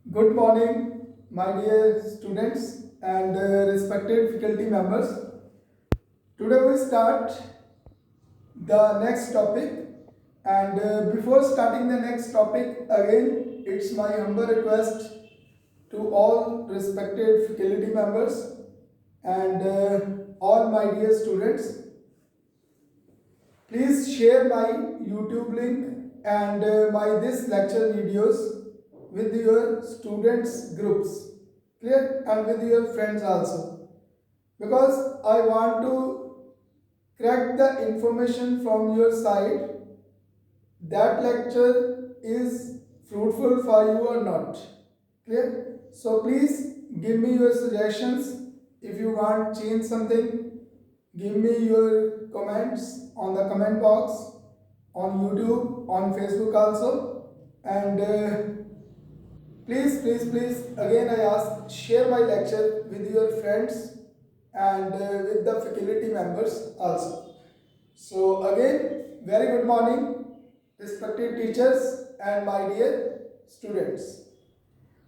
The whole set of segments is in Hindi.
Good morning, my dear students and respected faculty members. Today we start the next topic, and before starting the next topic, again, it's my humble request to all respected faculty members and all my dear students. Please share my YouTube link and my this lecture videos with your students groups, clear, and with your friends also, because I want to crack the information from your side that lecture is fruitful for you or not, clear. So please give me your suggestions. If you want change something, give me your comments on the comment box on YouTube, on Facebook also, and please, again I ask, share my lecture with your friends and with the faculty members also. So again, very good morning, respected teachers and my dear students.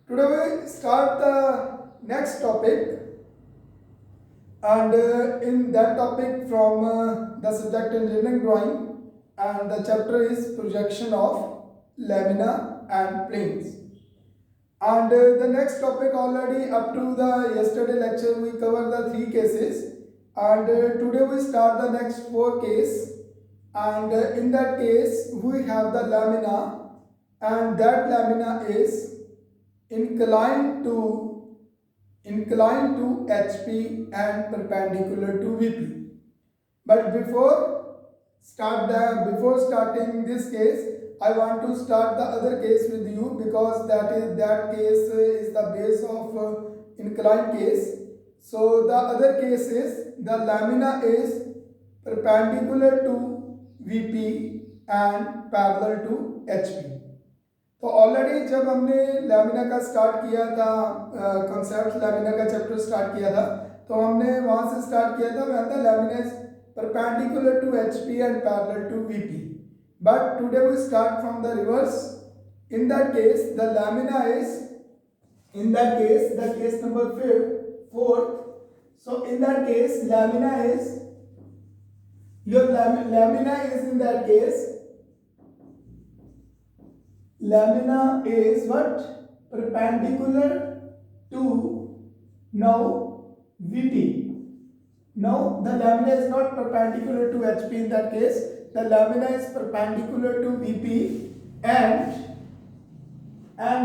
Today we start the next topic, and in that topic from the subject engineering drawing, and the chapter is projection of lamina and planes. And the next topic, already up to the yesterday lecture we covered the three cases, and today we start the next four case, and in that case we have the lamina, and that lamina is inclined to HP and perpendicular to VP. But before starting this case, I want to start the other case with you, because that case is the base of inclined case. So the other case is the lamina is perpendicular to VP and parallel to HP. तो ऑलरेडी जब हमने लैमिना का स्टार्ट किया था, कॉन्सेप्ट लैमिना का चैप्टर स्टार्ट किया था, तो हमने वहां से स्टार्ट किया था when the lamina is perpendicular to HP and parallel to VP. But today we start from the reverse. In that case the lamina is, in that case the case number 4. So in that case lamina is, your lamina is, in that case lamina is what? Perpendicular to now VP. Now the lamina is not perpendicular to HP in that case. The lamina is perpendicular to VP and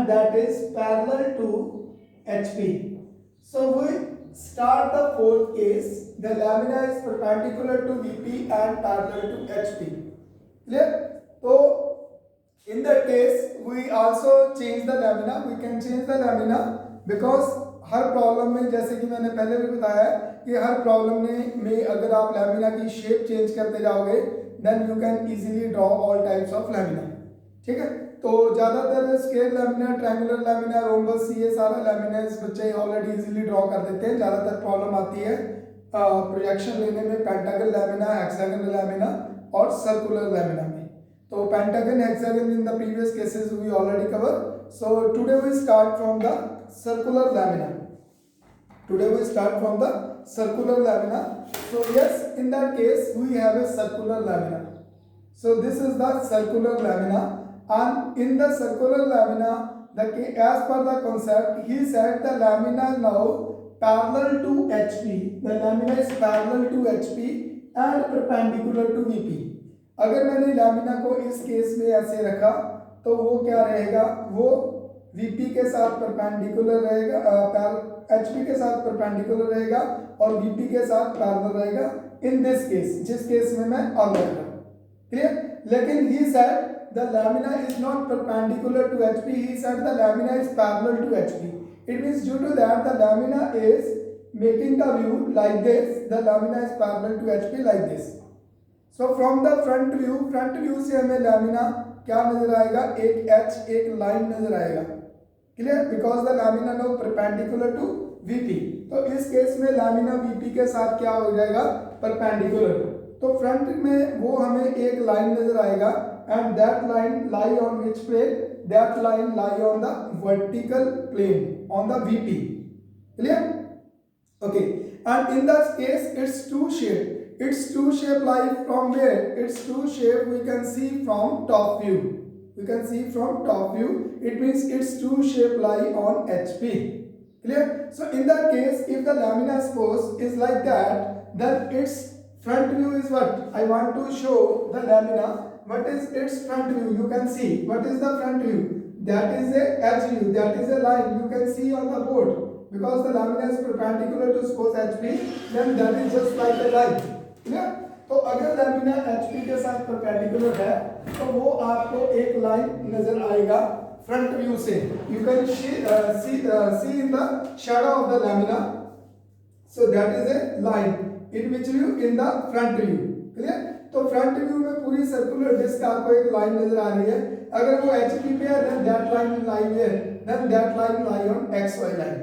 that is parallel to HP. So we start the fourth case. The lamina is perpendicular to VP and parallel to HP. Clear? So in that case we also change the lamina. We can change the lamina because her problem में, जैसे कि मैंने पहले भी बताया कि हर प्रॉब्लम में अगर आप लैमिना की शेप चेंज करते जाओगे then you can easily draw all types of lamina. ठीक है, तो ज़्यादातर square lamina, triangular lamina, rhombus, ये सारा लैमिना बच्चे ऑलरेडी इजीली ड्रॉ कर देते हैं. ज़्यादातर प्रॉब्लम आती है प्रोजेक्शन लेने में पेंटागन लैमिना, हेक्सागन लैमिना और सर्कुलर लैमिना में. तो pentagon, hexagon in the previous cases we already cover. So today we start from the circular lamina. Today we start from the circular lamina. So yes, in that case we have a circular lamina. So this is the circular lamina, and in the circular lamina, as per the concept, he said the lamina now parallel to HP. The lamina is parallel to HP and perpendicular to VP. अगर मैंने लैमिना को इस केस में ऐसे रखा तो वो क्या रहेगा? वो VP के साथ परपेंडिकुलर रहेगा, HP के साथ परपेंडिकुलर रहेगा और VP के साथ पैरेलल रहेगा. इन दिस केस, जिस केस में मैं अब रख रहा हूं. क्लियर? लेकिन he said the lamina is not perpendicular to HP. He said the lamina is parallel to HP. It means due to that the lamina is making the view like this. The lamina is parallel to HP like this. So from the front view से हमें लैमिना क्या नजर आएगा? एक H, एक लाइन नजर आएगा. Clear? Because the lamina no perpendicular to VP. तो इस केस में लैमिना VP के साथ क्या हो जाएगा? परपेंडिकुलर. तो फ्रंट में वो हमें एक लाइन नजर आएगा, and that line lie on which plane? that line lie on the vertical plane, on the VP. Clear? Okay, and in that case its two shape. Its two shape lie from where? Its two shape we can see from top view. We can see from top view. It means its two shape lie on HP. Clear? So in that case, if the lamina suppose is like that, then its front view is what? I want to show the lamina. What is its front view? You can see. What is the front view? That is a edge view. That is a line you can see on the board. Because the lamina is perpendicular to suppose HP, then that is just like a line. Clear? तो अगर लैमिना HP के साथ परपेंडिकुलर है तो वो आपको एक लाइन नजर आएगा फ्रंट व्यू से. You can C in the shadow of the lamina. So that is a line in which view? In the front view. Clear? तो फ्रंट व्यू में पूरी सर्कुलर डिस्क आपको एक लाइन नजर आ रही है. अगर वो HP पे है then that line will lie where? Then that line lie on XY line.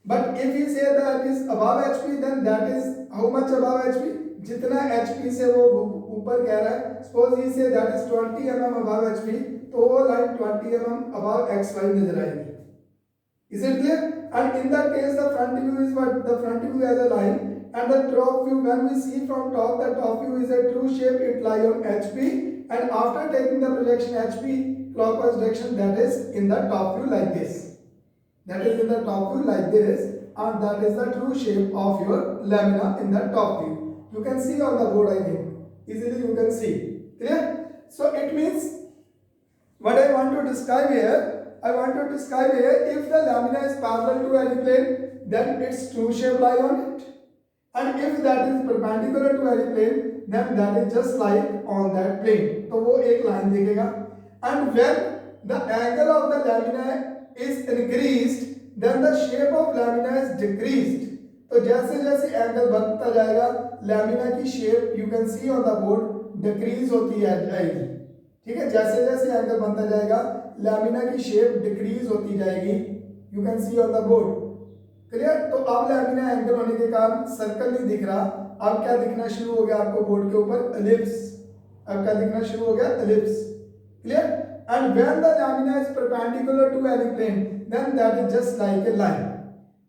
But if you say that is above HP, then that is how much above HP? जितना HP से वो ऊपर कह रहा है. Suppose he say that is 20 mm above HP, तो वो लाइन 20 mm above XY नजर आएगी. Is it clear? And in that case, the front view is what? The front view as a line, and the top view, when we see from top, the top view is a true shape. It lie on HP, and after taking the projection HP clockwise direction, that is in the top view like this. That is in the top view like this, and that is the true shape of your lamina in the top view. You can see on the board, I think. Easily you can see. Clear? So it means what I want to describe here. I want to describe here if the lamina is parallel to any plane, then its true shape lie on it. And if that is perpendicular to any plane, then that is just like on that plane. तो वो एक लाइन दिखेगा. And when the angle of the lamina is increased, then the shape of lamina is decreased. तो जैसे जैसे एंगल बनता जाएगा लैमिना की shape you can see on the board decrease होती जाएगी. ठीक है, जैसे जैसे एंगल बनता जाएगा लैमिना की शेप डिक्रीज होती जाएगी. You can see on the board. Clear? तो अब लैमिना एंगल होने के कारण सर्कल नहीं दिख रहा. अब क्या दिखना शुरू हो गया आपको बोर्ड के ऊपर? एलिप्स. अब क्या दिखना शुरू हो गया? Ellipse. Clear? And when the lamina is perpendicular to any plane, then that is just like a line.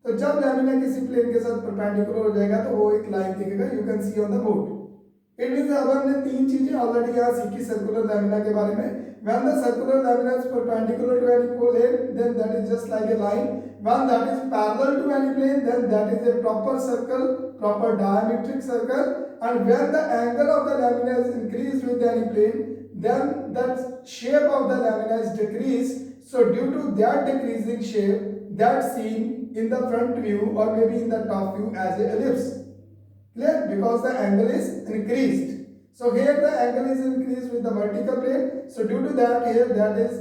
तो जब लैमिना किसी प्लेन के साथ परपेंडिकुलर हो जाएगा तो वो एक लाइन दिखेगा. You can see on the board. It means अब हमने तीन चीजें ऑलरेडी यहाँ सीखी सर्कुलर लैमिना के बारे में. When the circular lamina is perpendicular to any plane, then that is just like a line. When that is parallel to any plane, then that is a proper circle, proper diametric circle. And when the angle of the lamina is increased with any plane, then that shape of the lamina is decreased. So due to that decreasing shape, that seen in the front view or maybe in the top view as a ellipse. Clear? Because the angle is increased. So here the angle is increased with the vertical plane. So due to that here that is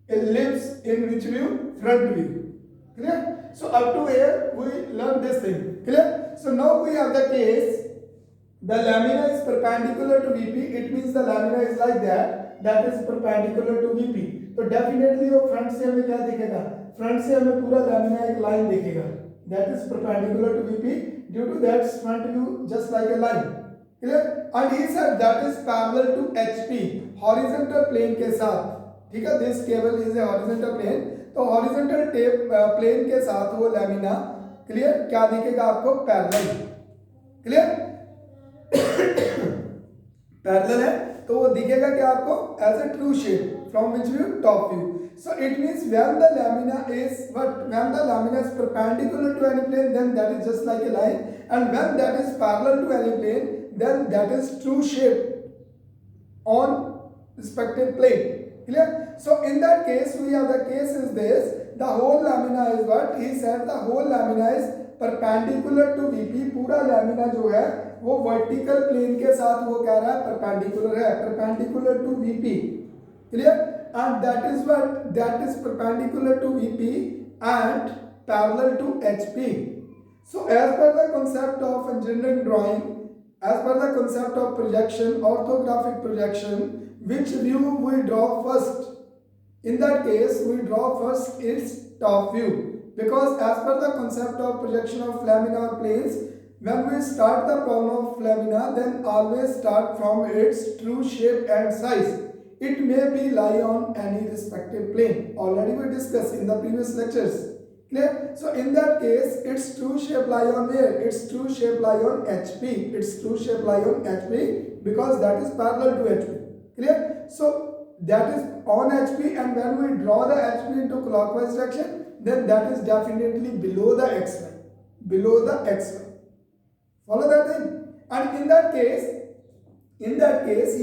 ellipse in which view? Front view. Clear? So up to here we learn this thing. Clear? So now we have the case. The lamina is perpendicular to VP. It means the lamina is like that. That is perpendicular to VP. तो definitely वो front से हमें क्या दिखेगा? Front से हमें पूरा lamina एक line दिखेगा. That is perpendicular to VP. Due to that front view just like a line. Clear? And he said that is parallel to HP. Horizontal plane के साथ. ठीक है? This cable is a horizontal plane. तो horizontal plane के साथ वो lamina clear क्या दिखेगा आपको? Parallel. Clear? पैरेलल है तो वो दिखेगा क्या आपको? As a true shape. From which view? Top view. So it means when the lamina is when the lamina is perpendicular to any plane then that is just like a line. And when that is parallel to any plane then that is true shape on respective plane. Clear? So in that case we have the case is this. The whole lamina is what he said. The whole lamina is perpendicular to VP. पूरा लैमिना जो है वो वर्टिकल प्लेन के साथ वो कह रहा है परपेंडिकुलर है. Perpendicular to VP. Clear? And that is what? That is perpendicular to VP and parallel to HP. So as per the concept of engineering drawing, as per the concept of projection, orthographic projection, which view we draw first? In that case we draw first its top view, because as per the concept of projection of lamina or planes, when we start the problem of lamina then always start from its true shape and size. it may be lie on any respective plane. Already we discussed in the previous lectures. Clear? So in that case, its true shape lie on where? Its true shape lie on HP. Its true shape lie on HP because that is parallel to HP. Clear? So that is on HP, and when we draw the HP into clockwise direction, then that is definitely below the XY. Below the XY. Follow that thing? And in that case, he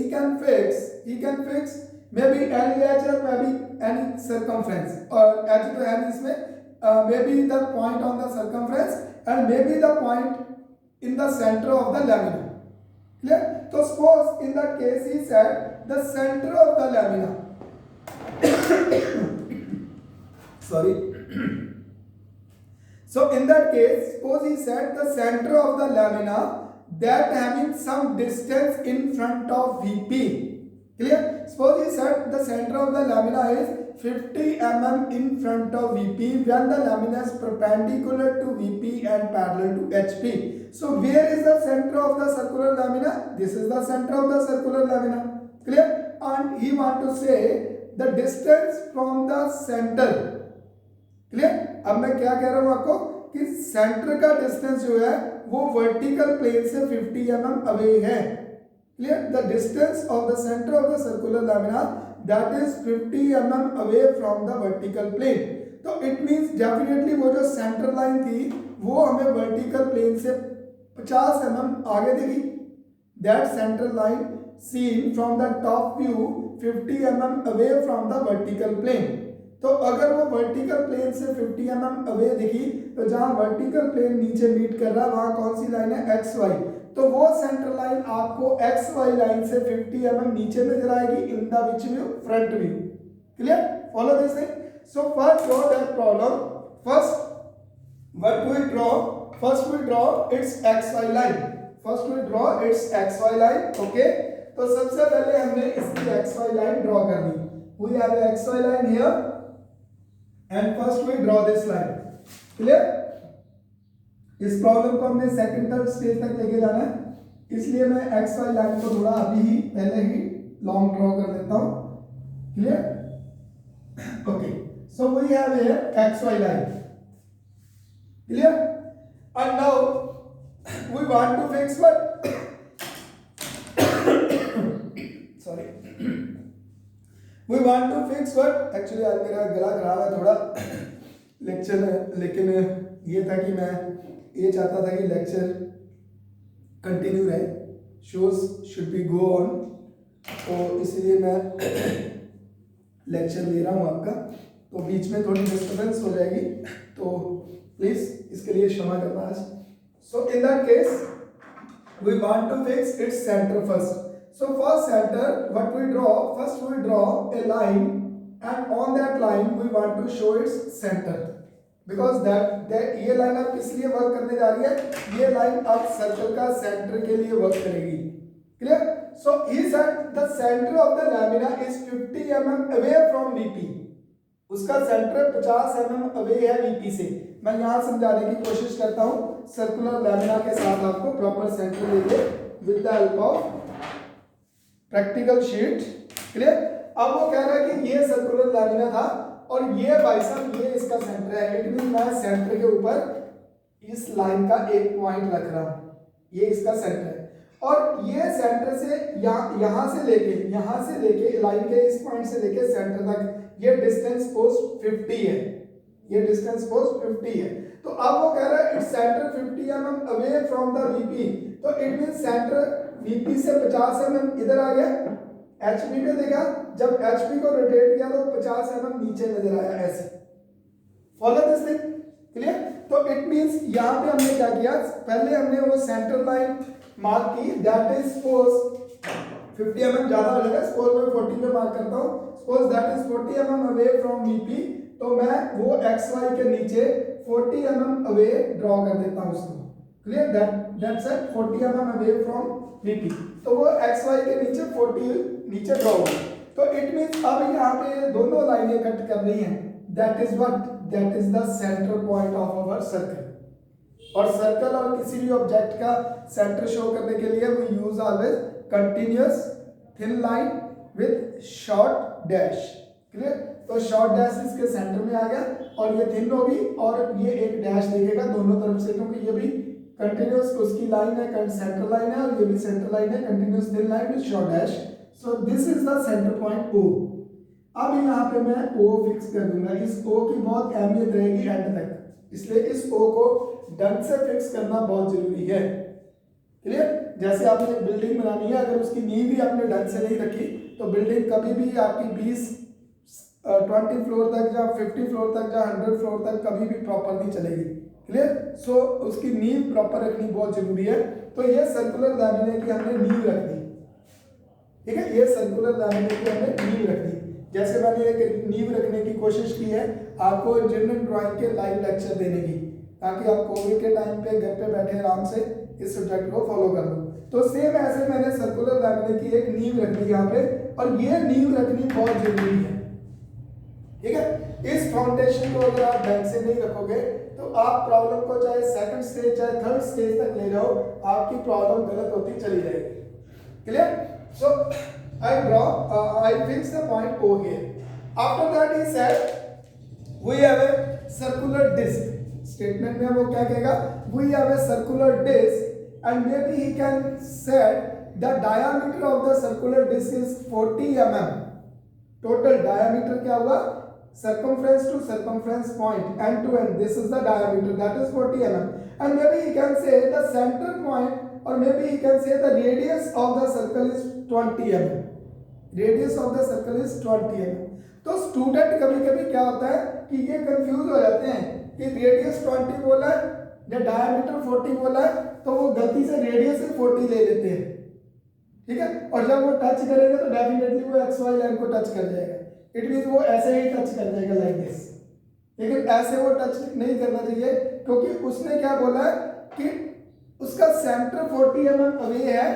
can fix maybe any edge or maybe any circumference, or edge to end इसमें maybe the point on the circumference and maybe the point in the center of the lamina. Clear? So suppose in that case he said the center of the lamina sorry so in that case, suppose he said the center of the lamina that having some distance in front of VP. Clear? Suppose he said the center of the lamina is 50 mm in front of VP when the lamina is perpendicular to VP and parallel to HP. So where is the center of the circular lamina? This is the center of the circular lamina. Clear? And he want to say the distance from the center. Clear? अब मैं क्या कह रहा हूं आपको कि सेंटर का डिस्टेंस जो है वो वर्टिकल प्लेन से 50 mm अवे है. Clear? The distance of the center of the circular lamina that is 50 mm away from the vertical plane. तो it means definitely वो जो सेंटर लाइन थी वो हमें वर्टिकल प्लेन से 50 mm आगे दिखी. That center line seen from the top view 50 mm away from the vertical plane. तो अगर वो वर्टिकल प्लेन से 50 mm अवे दिखी तो जहां वर्टिकल प्लेन नीचे मीट कर रहा है वहां कौन सी लाइन है? XY. तो वो सेंटर लाइन आपको XY लाइन से 50 mm नीचे नजर आएगी in the which view? Front view. Clear? Follow this thing. So first draw that problem. First what we draw? First we draw its XY line. First we draw its XY line. Okay, तो सबसे पहले हमने इसकी XY लाइन ड्रॉ कर दी. We have a XY line here and first we draw this line. Clear? इस प्रॉब्लम को हमने सेकंड थर्ड स्टेज तक लेके जाना है, इसलिए मैं XY लाइन को थोड़ा अभी ही पहले ही लॉन्ग ड्रॉ कर देता हूं. Clear? Okay, so we have here XY line. Clear? And now we want to fix what? Sorry. We want to fix what? Actually आज मेरा गला खराब है थोड़ा लेक्चर में, लेकिन ये था कि मैं ये चाहता था कि लेक्चर कंटिन्यू रहे, shows should be go on, तो इसलिए मैं लेक्चर ले रहा हूँ आपका. तो बीच में थोड़ी डिस्टर्बेंस हो जाएगी, तो प्लीज़ इसके लिए क्षमा करना आज. So in that case we want to fix its center first. So for center, what we draw? First we draw a line, and on that line we want to show its center, because that ये line अब किस लिए वर्क करने जा रही है? ये line अब सर्कल का सेंटर के लिए वर्क करेगी. Clear? So he said the center of the lamina is 50 mm away from VP. उसका सेंटर 50 mm अवे है VP से. मैं यहाँ समझाने की कोशिश करता हूँ सर्कुलर लैमिना के साथ आपको प्रॉपर सेंटर लेके with the help of practical sheet. Clear? अब वो कह रहा है कि ये सर्कुलर लैमिना था और ये भाई साहब ये इसका सेंटर है. इट मीन मैं सेंटर के ऊपर इस लाइन का एक पॉइंट रख रहा हूं, ये इसका सेंटर है, और ये सेंटर से यहां से लेके लाइन के इस पॉइंट से लेके सेंटर तक ये डिस्टेंस पोस्ट 50 है. ये डिस्टेंस पोस्ट 50 है. तो अब वो कह रहा है its centre 50 mm away from the VP. तो इट मीन सेंटर VP से 50 mm इधर आ गया. HP पे देखा, जब HP को रोटेट किया तो 50 mm नीचे नजर आया ऐसे. Follow this thing. क्लियर? तो इट मींस यहां पे हमने क्या किया? पहले हमने वो सेंटर लाइन मार्क की, दैट इज सपोज 50 mm ज्यादा हो जाएगा, सपोज मैं 40 पे मार्क करता हूं. Suppose that is 40 mm away from VP, तो मैं वो XY के नीचे 40 mm अवे ड्रॉ कर देता हूं उसको. Clear? That's it, 40 mm away from VP. तो वो XY के नीचे 40 नीचे ड्रॉ हुआ. तो इट मींस अब यहाँ पे दोनों लाइनें कट कर रही हैं. That is what? That is the centre point of our circle. और सर्कल और किसी भी ऑब्जेक्ट का सेंटर शो करने के लिए we use always continuous thin line with short dash. Clear? तो शॉर्ट डैश इसके सेंटर में आ गया और ये थिन होगी और ये एक डैश दिखेगा दोनों तरफ से, क्योंकि ये भी कंटिन्यूअस उसकी लाइन है, सेंटर लाइन है, और ये भी सेंटर लाइन है, continuous thin line with short dash. So this is the centre point O। अब यहाँ पे मैं O फिक्स कर दूंगा। इस O की बहुत अहमियत रहेगी एंड तक, इसलिए इस O को ढंग से फिक्स करना बहुत जरूरी है। क्लियर? जैसे आपने बिल्डिंग बनानी है, अगर उसकी नींव ही आपने ढंग से नहीं रखी तो बिल्डिंग कभी भी आपकी 20 फ्लोर तक या 50 फ्लोर तक या 100 फ्लोर तक कभी भी प्रॉपर नहीं चलेगी। क्लियर? सो उसकी नींव प्रॉपर रखनी बहुत जरूरी है। तो ये सर्कुलर लैमिना की हमने नींव रख दी। ठीक है, ये सर्कुलर लैमिना की हमने नींव रख दी। जैसे मैंने एक नींव रखने की कोशिश की है आपको इंजीनियरिंग ड्राइंग के लाइव लेक्चर देने की, ताकि आप कोविड के टाइम पे घर पे बैठे आराम से इस सब्जेक्ट को फॉलो कर लो। तो सेम ऐसे मैंने सर्कुलर लैमिना की एक नींव रखनी यहाँ पे, और ये नींव रखनी बहुत जरूरी है। ठीक है? इस फाउंडेशन को अगर आप ढंग से नहीं रखोगे तो आप प्रॉब्लम को चाहे सेकंड स्टेज चाहे थर्ड स्टेज तक ले जाओ, आपकी प्रॉब्लम गलत होती चली जाएगी। Clear? So I fix the point O here. After that he said we have a circular disc. Statement में वो क्या कहेगा? We have a circular disc and maybe he can said the diameter of the circular disc is 40 mm. Total diameter क्या हुआ? Circumference to circumference point, end to end. This is the diameter, that is 40 mm. And maybe he can say the center point, or maybe he can say the radius of the circle is 20 mm. Radius of the circle is 20 mm. तो स्टूडेंट कभी कभी क्या होता है कि ये कंफ्यूज हो जाते हैं कि रेडियस 20 बोला है या डायमीटर 40 बोला है, तो वो गलती से रेडियस से 40 ले लेते हैं। ठीक है? और जब वो टच करेंगे तो डेफिनेटली वो एक्स वाई लाइन को टच कर जाएगा। इट मीन वो ऐसे ही टच कर जाएगा लाइक दिस, लेकिन ऐसे वो टच नहीं करना चाहिए, क्योंकि उसने क्या बोला है कि उसका सेंटर 40 mm अवे है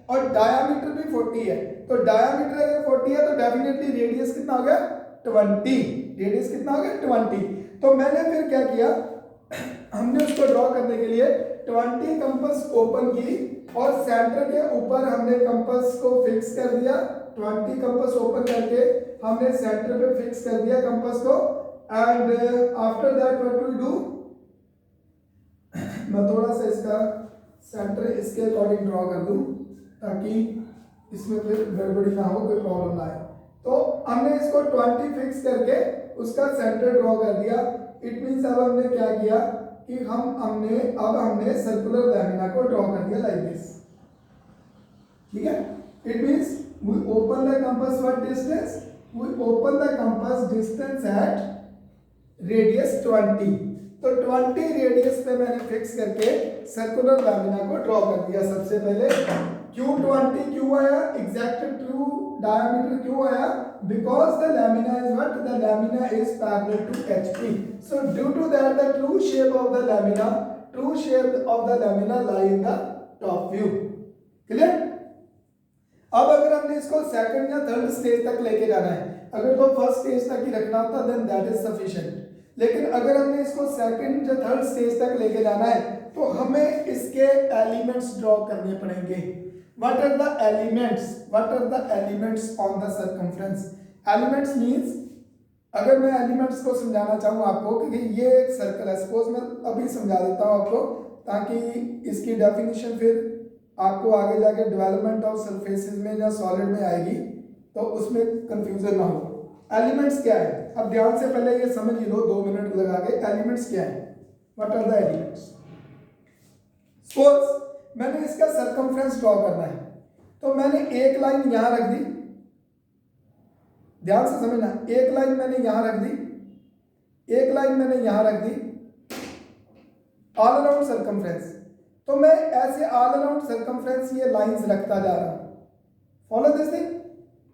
और डायामीटर भी 40 है। तो डायामीटर अगर 40 है तो डेफिनेटली रेडियस कितना हो गया? 20। रेडियस कितना हो गया? 20। तो मैंने फिर क्या किया, हमने उसको ड्रॉ करने के लिए 20 कंपास ओपन की और सेंटर के ऊपर हमने कंपास को फिक्स कर दिया। 20 कंपास ओपन करके हमने सेंटर पे फिक्स कर दिया कंपास को। And after that what we do, मैं थोड़ा सा इसका सेंटर इसके अकॉर्डिंग ड्रॉ कर दूं ताकि इसमें फिर गड़बड़ी ना हो, कोई प्रॉब्लम ना आए। तो हमने इसको 20 फिक्स करके उसका सेंटर ड्रॉ कर दिया। इट मींस अब हमने क्या किया कि हमने सर्कुलर लैमिना को ड्रॉ कर दिया लाइक दिस। ठीक है? It means we open the compass what distance? We open the compass distance at radius 20। तो 20 रेडियस पे मैंने फिक्स करके सर्कुलर लैमिना को ड्रॉ कर दिया। सबसे पहले Q20 क्यों आया? एग्जैक्ट ट्रू डायमीटर क्यों आया? Because the lamina is what? The lamina is parallel to HP. So due to that, the true shape of the lamina lie in the top view. Clear? अब अगर हमने इसको सेकंड या थर्ड स्टेज तक लेके जाना है, अगर तो फर्स्ट स्टेज तक ही रखना होता देन दैट इज सफिशिएंट। लेकिन अगर हमने इसको सेकंड या थर्ड स्टेज तक लेके जाना है तो हमें इसके एलिमेंट्स ड्रॉ करने पड़ेंगे। What are the elements? What are the elements on the circumference? Elements means, अगर मैं एलिमेंट्स को समझाना चाहूँ आपको कि ये एक सर्कल है, सपोज मैं अभी समझा देता हूँ आपको ताकि इसकी डेफिनेशन फिर आपको आगे जाके डेवलपमेंट ऑफ सरफेसेस में या सॉलिड में आएगी तो उसमें कंफ्यूजन ना हो। एलिमेंट्स क्या है? अब ध्यान से पहले ये समझ ही लो 2 मिनट लगा के। एलिमेंट्स क्या है? What are the elements? Suppose मैंने इसका सर्कमफ्रेंस ड्रॉ करना है, तो मैंने एक लाइन यहां रख दी, ध्यान से समझना, एक लाइन मैंने यहां रख दी, एक लाइन मैंने यहां रख दी, ऑल अराउंड सर्कमफ्रेंस। तो मैं ऐसे ऑल अराउंड सर्कमफ्रेंस ये लाइंस रखता जा रहा हूं। Follow this thing.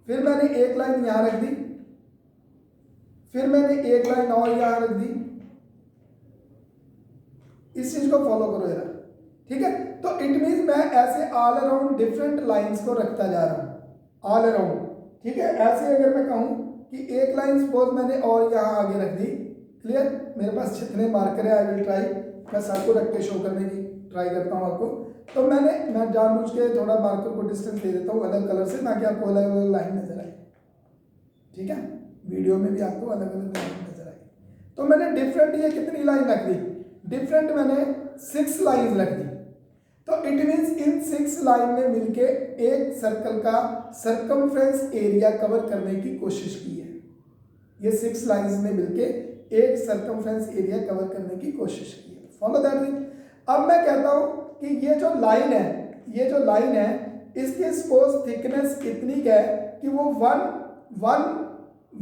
फिर मैंने एक लाइन यहां रख दी, फिर मैंने एक लाइन और यहां रख दी। इस चीज को फॉलो करो जरा। ठीक है? तो इट मीन मैं ऐसे ऑल अराउंड डिफरेंट लाइंस को रखता जा रहा हूं, ऑल अराउंड। ठीक है? ऐसे अगर मैं कहूं कि एक लाइन सपोज मैंने और यहां आगे रख दी। क्लियर? मेरे पास जितने मार्कर है आई विल ट्राई, मैं सबको रख के शो करने की ट्राई करता हूं आपको। तो मैं जानबूझ के थोड़ा मार्कर को डिस्टेंस दे देता हूं अलग कलर से, ताकि आपको अलग अलग लाइन नजर आए। ठीक है, वीडियो में भी आपको अलग अलग लाइन नजर आएगी। तो मैंने डिफरेंट ये कितनी लाइन रख दी, डिफरेंट मैंने 6 लाइन रख दी। तो इट मीन्स इन 6 लाइन ने मिलके एक सर्कल का सर्कमफ्रेंस एरिया कवर करने की कोशिश की है। ये 6 लाइंस ने मिलके एक सर्कमफ्रेंस एरिया कवर करने की कोशिश की है। Follow that thing. अब मैं कहता हूं कि ये जो लाइन है, ये जो लाइन है, इसकी सपोज थिकनेस इतनी क्या है कि वो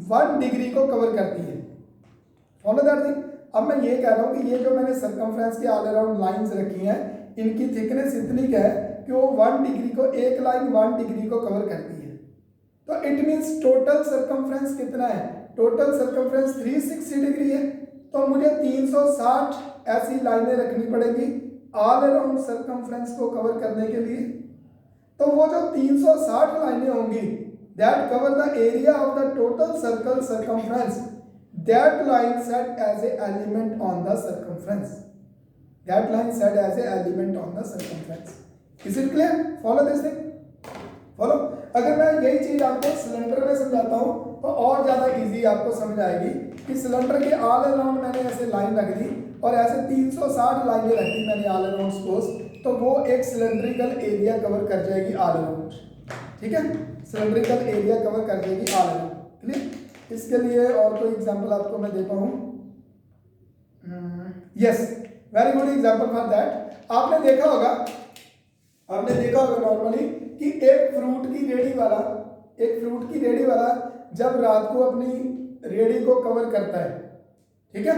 1 डिग्री को कवर करती है। Follow that thing. अब मैं ये कह रहा हूं कि ये जो मैंने सर्कमफ्रेंस के ऑल अराउंड लाइंस रखी हैं, इनकी थिकनेस इतनी क्या है कि वो 1 डिग्री को, एक लाइन 1 डिग्री को कवर करती है। तो इट मीन्स टोटल सर्कमफ्रेंस कितना है, टोटल सर्कमफ्रेंस 360 डिग्री है। तो मुझे 360 ऐसी लाइनें रखनी पड़ेगी ऑल अराउंड सर्कमफ्रेंस को कवर करने के लिए। तो वो जो 360 लाइनें होंगी that cover the area of the total circle circumference, that line set as a element on the circumference, that line set as a element on the circumference. Is it clear? Follow this thing. Follow. अगर मैं यही चीज आपको सिलेंडर में समझाता हूँ तो और ज्यादा इजी आपको समझ आएगी कि सिलेंडर के ऑल अराउंड मैंने ऐसे लाइन रख दी और ऐसे 360 लाइनें रख दी मैंने ऑल अराउंड सपोज, तो वो एक सिलेंड्रिकल एरिया कवर कर जाएगी ऑल अराउंड। ठीक है, सिलेंड्रिकल एरिया कवर कर जाएगी ऑल अराउंड। क्लियर? इसके लिए और कोई एग्जांपल आपको मैं देता हूँ। Yes, very good example for that. आपने देखा होगा नॉर्मली कि एक फ्रूट की रेडी वाला जब रात को अपनी रेडी को कवर करता है, ठीक है,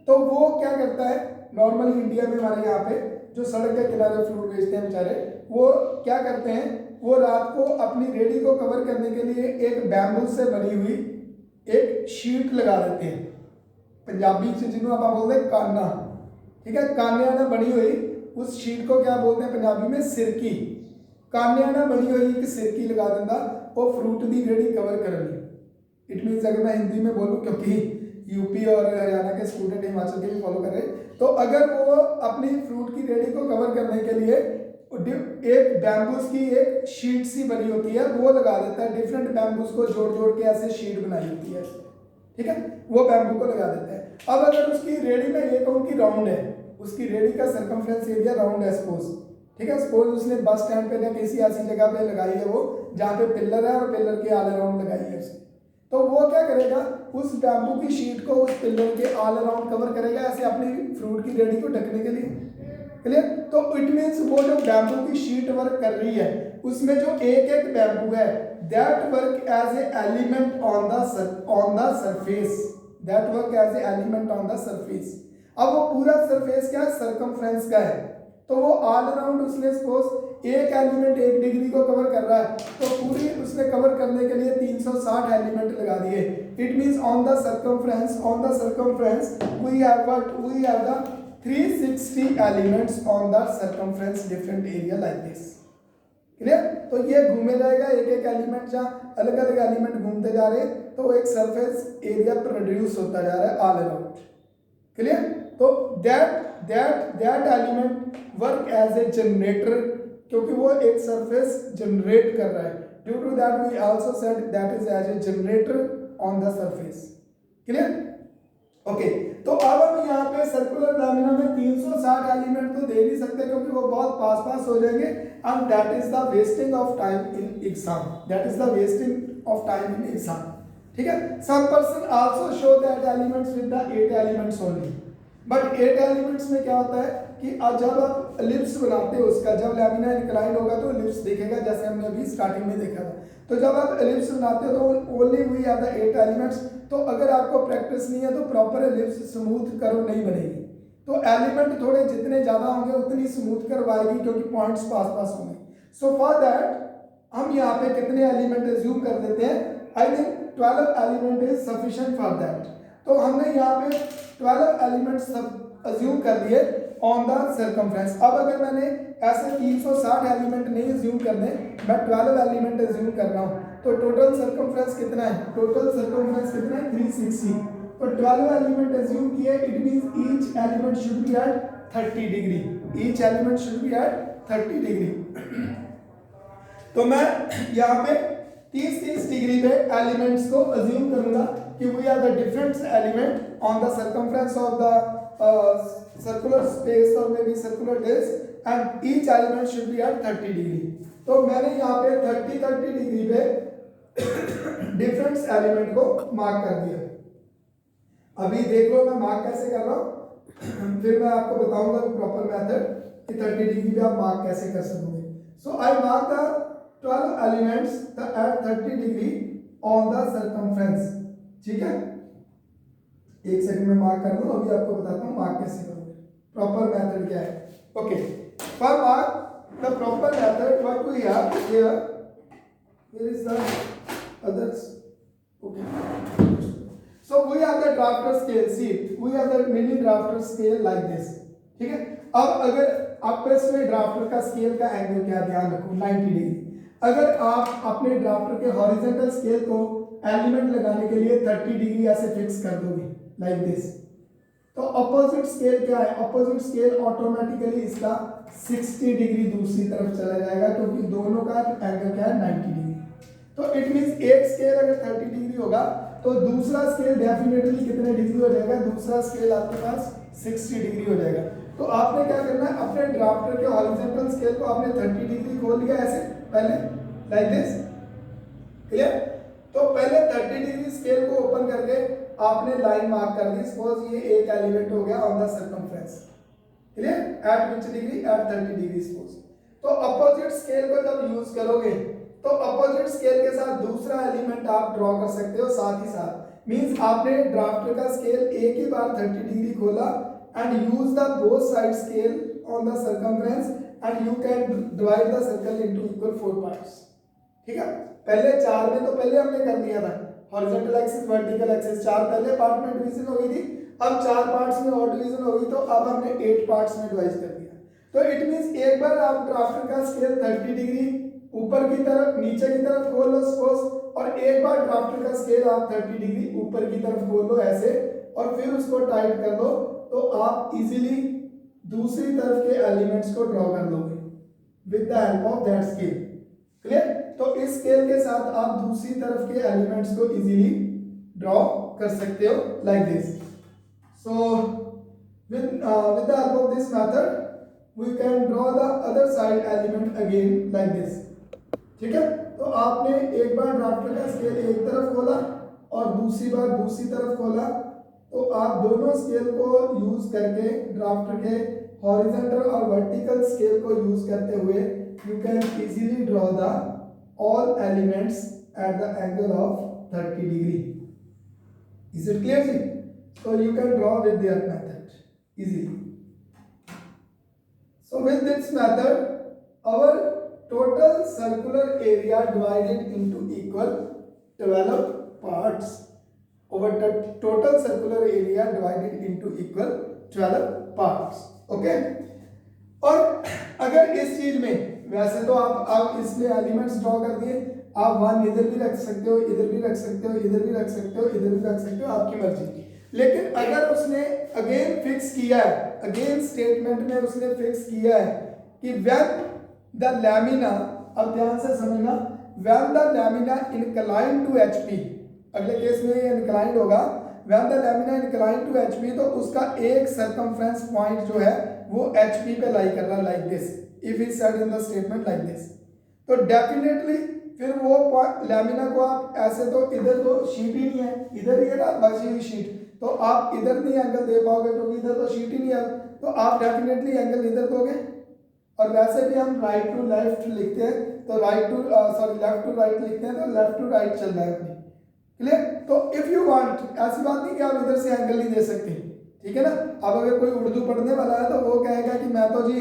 तो वो क्या करता है, नॉर्मली इंडिया में हमारे यहाँ पे जो सड़क के किनारे फ्रूट बेचते हैं बेचारे, वो क्या करते हैं, वो रात को अपनी रेडी को कवर करने के लिए एक बैम्बू से बनी हुई एक शीट लगा देते हैं। पंजाबी से जिन्होंने आप बोलते हैं काना, ठीक है, कान्या ना बनी हुई उस शीट को क्या बोलते हैं पंजाबी में, सिरकी। कान्या ना बनी हुई एक सिरकी लगा देता वो फ्रूट की रेडी कवर कर ली। इट मीन्स अगर मैं हिंदी में बोलूँ, क्योंकि यूपी और हरियाणा के स्टूडेंट हिमाचल के भी फॉलो कर रहे, तो अगर वो अपनी फ्रूट की रेडी को कवर करने के लिए एक बैम्बूस की एक शीट सी बनी होती है वो लगा देता है, डिफरेंट बैम्बूस को जोड़ जोड़ के ऐसे शीट बनाई होती है, ठीक है, वो बैम्बू को लगा देता है। अब अगर उसकी रेडी में ये कहूँ कि राउंड है, उसकी रेडी का सर्कमफ्रेंस एरिया राउंड है सपोज, ठीक है, सपोज उसने बस स्टैंड पे या किसी ऐसी जगह पे लगाई है वो जहाँ पे पिलर है और पिलर के ऑल अराउंड लगाई है उसने, तो वो क्या करेगा, उस बैम्बू की शीट को उस पिलर के ऑल अराउंड कवर करेगा ऐसे अपनी फ्रूट की रेडी को ढकने के लिए। क्लियर? तो इट मीन्स वो जो बैम्बू की शीट वर्क कर रही है उसमें जो एक एक बैम्बू है that work as a element on the surface, that work as a element on the surface. अब वो पूरा सरफेस क्या है, सर्कमफ्रेंस का है, तो वो ऑल अराउंड उसने सपोज एक एलिमेंट 1 डिग्री को कवर कर रहा है, तो पूरी उसने कवर करने के लिए 360 एलिमेंट लगा दिए। It means on the circumference we have the 360 elements on the circumference different area like this. Clear? तो ये घूमे जाएगा एक एक एलिमेंट, जहाँ अलग अलग एलिमेंट घूमते जा रहे हैं तो एक सरफेस एरिया प्रोड्यूस होता जा रहा है ऑल अराउंड। क्लियर? तो that element work as a generator, क्योंकि वो एक सरफेस जनरेट कर रहा है, due to that we also said that is as a generator on the surface. Clear? Okay, तो अब हम यहाँ पे सर्कुलर लैमिना में 360 एलिमेंट तो दे नहीं सकते क्योंकि वो बहुत पास हो जाएंगे, and that is the wasting of time in exam, ठीक है। Some person also show that elements with the 8 elements only, but 8 elements में क्या होता है कि जब आप एलिप्स बनाते हो उसका, जब लैमिना इंक्लाइन होगा तो एलिप्स दिखेगा, जैसे हमने अभी स्टार्टिंग में देखा था। तो जब आप एलिप्स बनाते हो तो only we have the 8 elements. तो अगर आपको प्रैक्टिस नहीं है तो प्रॉपर एलिप्स स्मूथ कर्व नहीं बनेगी, तो एलिमेंट थोड़े जितने ज़्यादा होंगे उतनी स्मूथ कर्व आएगी क्योंकि पॉइंट्स पास होंगे। सो फॉर दैट हम यहाँ पे कितने एलिमेंट एज्यूम कर देते हैं, I think 12 element is sufficient for that. तो हमने यहाँ पे 12 एलिमेंट्स एज्यूम कर दिए ऑन द सर्कमफ्रेंस। अब अगर मैंने ऐसे 360 एलिमेंट नहीं एज्यूम करने, मैं 12 एलिमेंट एज्यूम कर रहा हूँ, तो टोटल सर्कमफ्रेंस कितना है, 360। तो 12 एलिमेंट एज्यूम किए, it means each element should be at 30 degree. तो मैं यहाँ पे 30 डिग्री पे एलिमेंट्स को अज्यूम करूंगा कि we are the different element on the circumference of the circular space और may be circular disc and each element should be at 30 degree. तो मैंने यहाँ पे 30 डिग्री पे डिफरेंट एलिमेंट को मार्क कर दिया। अभी देख लो मैं मार्क कैसे कर रहा हूँ, फिर मैं आपको बताऊंगा प्रॉपर मेथड कि 30 डिग्री पे आप मार्क कैसे कर सकोगे। So I mark the 12 elements at 30 degree on the circumference। ठीक है, एक सेकंड में मार्क कर दूं, अभी आपको बताता हूं मार्क कैसे करोगे, प्रॉपर मेथड क्या है। Okay, for mark the proper method what we have here, here is the others. Okay, so we have the drafter scale, see we have the mini drafter scale like this. ठीक है, अब अगर आप इसमें ड्राफ्टर का स्केल का एंगल क्या ध्यान रखो 90 डिग्री। अगर आप अपने ड्राफ्टर के हॉरिजॉन्टल स्केल को एलिमेंट लगाने के लिए 30 डिग्री ऐसे फिक्स कर दोगे लाइक दिस, तो अपोजिट स्केल क्या है, अपोजिट स्केल ऑटोमेटिकली इसका 60 डिग्री दूसरी तरफ चला जाएगा क्योंकि दोनों का एंगल क्या है 90 डिग्री। तो इट मींस एक स्केल अगर 30 डिग्री होगा तो दूसरा स्केल डेफिनेटली कितने डिग्री हो जाएगा, दूसरा स्केल आपके पास 60 डिग्री हो जाएगा। तो आपने क्या करना है, अपने ड्राफ्टर के हॉरिजॉन्टल स्केल को आपने 30 डिग्री खोल लिया ऐसे पहले लाइक दिस, क्लियर। तो पहले 30 डिग्री स्केल को ओपन करके आपने लाइन मार्क कर दी, सपोज ये एक एलिमेंट हो गया on the circumference, clear, at which degree, at 30 degree suppose. तो अपोजिट स्केल को जब यूज करोगे तो अपोजिट स्केल के साथ दूसरा एलिमेंट आप ड्रॉ कर सकते हो साथ ही साथ। मींस आपने ड्राफ्टर का स्केल एक ही बार 30 डिग्री खोला and use the both side scale on the circumference and you can divide the circle into equal 4 parts। ठीक है, पहले 4 में तो पहले हमने कर दिया था हॉरिजॉन्टल एक्सिस वर्टिकल एक्सिस, 4 पहले पार्ट में डिवीजन हो गई थी, अब 4 पार्ट्स में और डिवीजन हो गई, तो अब हमने 8 पार्ट्स में डिवाइड कर दिया। तो इट मींस एक बार आप ड्राफ्टर का स्केल 30 डिग्री ऊपर की तरफ नीचे की तरफ खोल लो सपोज, और एक बार ड्राफ्टर का स्केल आप 30 डिग्री ऊपर की तरफ खोल लो ऐसे, और फिर उसको टाइट कर दो तो आप इजीली दूसरी तरफ के एलिमेंट्स को ड्रॉ कर लोगे with the help of that scale, clear. तो इस स्केल के साथ आप दूसरी तरफ के एलिमेंट्स को इजीली ड्रॉ कर सकते हो like this. So with the help of this method we can draw the other side element again like this. ठीक है, तो आपने एक बार ड्राफ्टर का स्केल एक तरफ खोला और दूसरी बार दूसरी तरफ खोला, तो आप दोनों स्केल को यूज करके ड्राफ्टर के हॉरिजॉन्टल और वर्टिकल स्केल को यूज करते हुए you can easily draw the all elements at the angle of 30 degree. Is it clear जी? So you can draw with their method easily. So with this method our total circular area divided into equal 12 parts, over the total circular area divided into equal 12 parts। Okay, और अगर इस चीज में वैसे तो आप इसमें एलिमेंट्स ड्रॉ कर दिए, आप 1 इधर भी रख सकते हो, इधर भी रख सकते हो, इधर भी रख सकते हो, इधर भी रख सकते हो, आपकी मर्जी। लेकिन अगर उसने अगेन फिक्स किया है, अगेन स्टेटमेंट में उसने फिक्स किया है कि व्हेन द लैमिना, अब ध्यान से समझना, when the lamina incline to HP, अगले केस में ये इंक्लाइंड होगा, when the lamina inclined to HP, तो उसका एक सर्कमफ्रेंस पॉइंट जो है वो एचपी पे लाई कर रहा है like this, if is said in the statement like this. तो डेफिनेटली फिर वो लैमिना को आप ऐसे, तो इधर तो शीट ही नहीं है, इधर ही है ना बची हुई शीट, तो आप इधर नहीं एंगल दे पाओगे क्योंकि इधर तो शीट ही नहीं है, तो आप डेफिनेटली एंगल इधर दोगे। और वैसे भी हम राइट टू लेफ्ट लिखते हैं, तो right to sorry left to right लिखते हैं, तो लेफ्ट टू राइट चल रहा है अपनी, क्लियर। तो इफ यू वांट, ऐसी बात नहीं कि आप इधर से एंगल नहीं दे सकते, ठीक है ना। अब अगर कोई उर्दू पढ़ने वाला है तो वो कहेगा कि मैं तो जी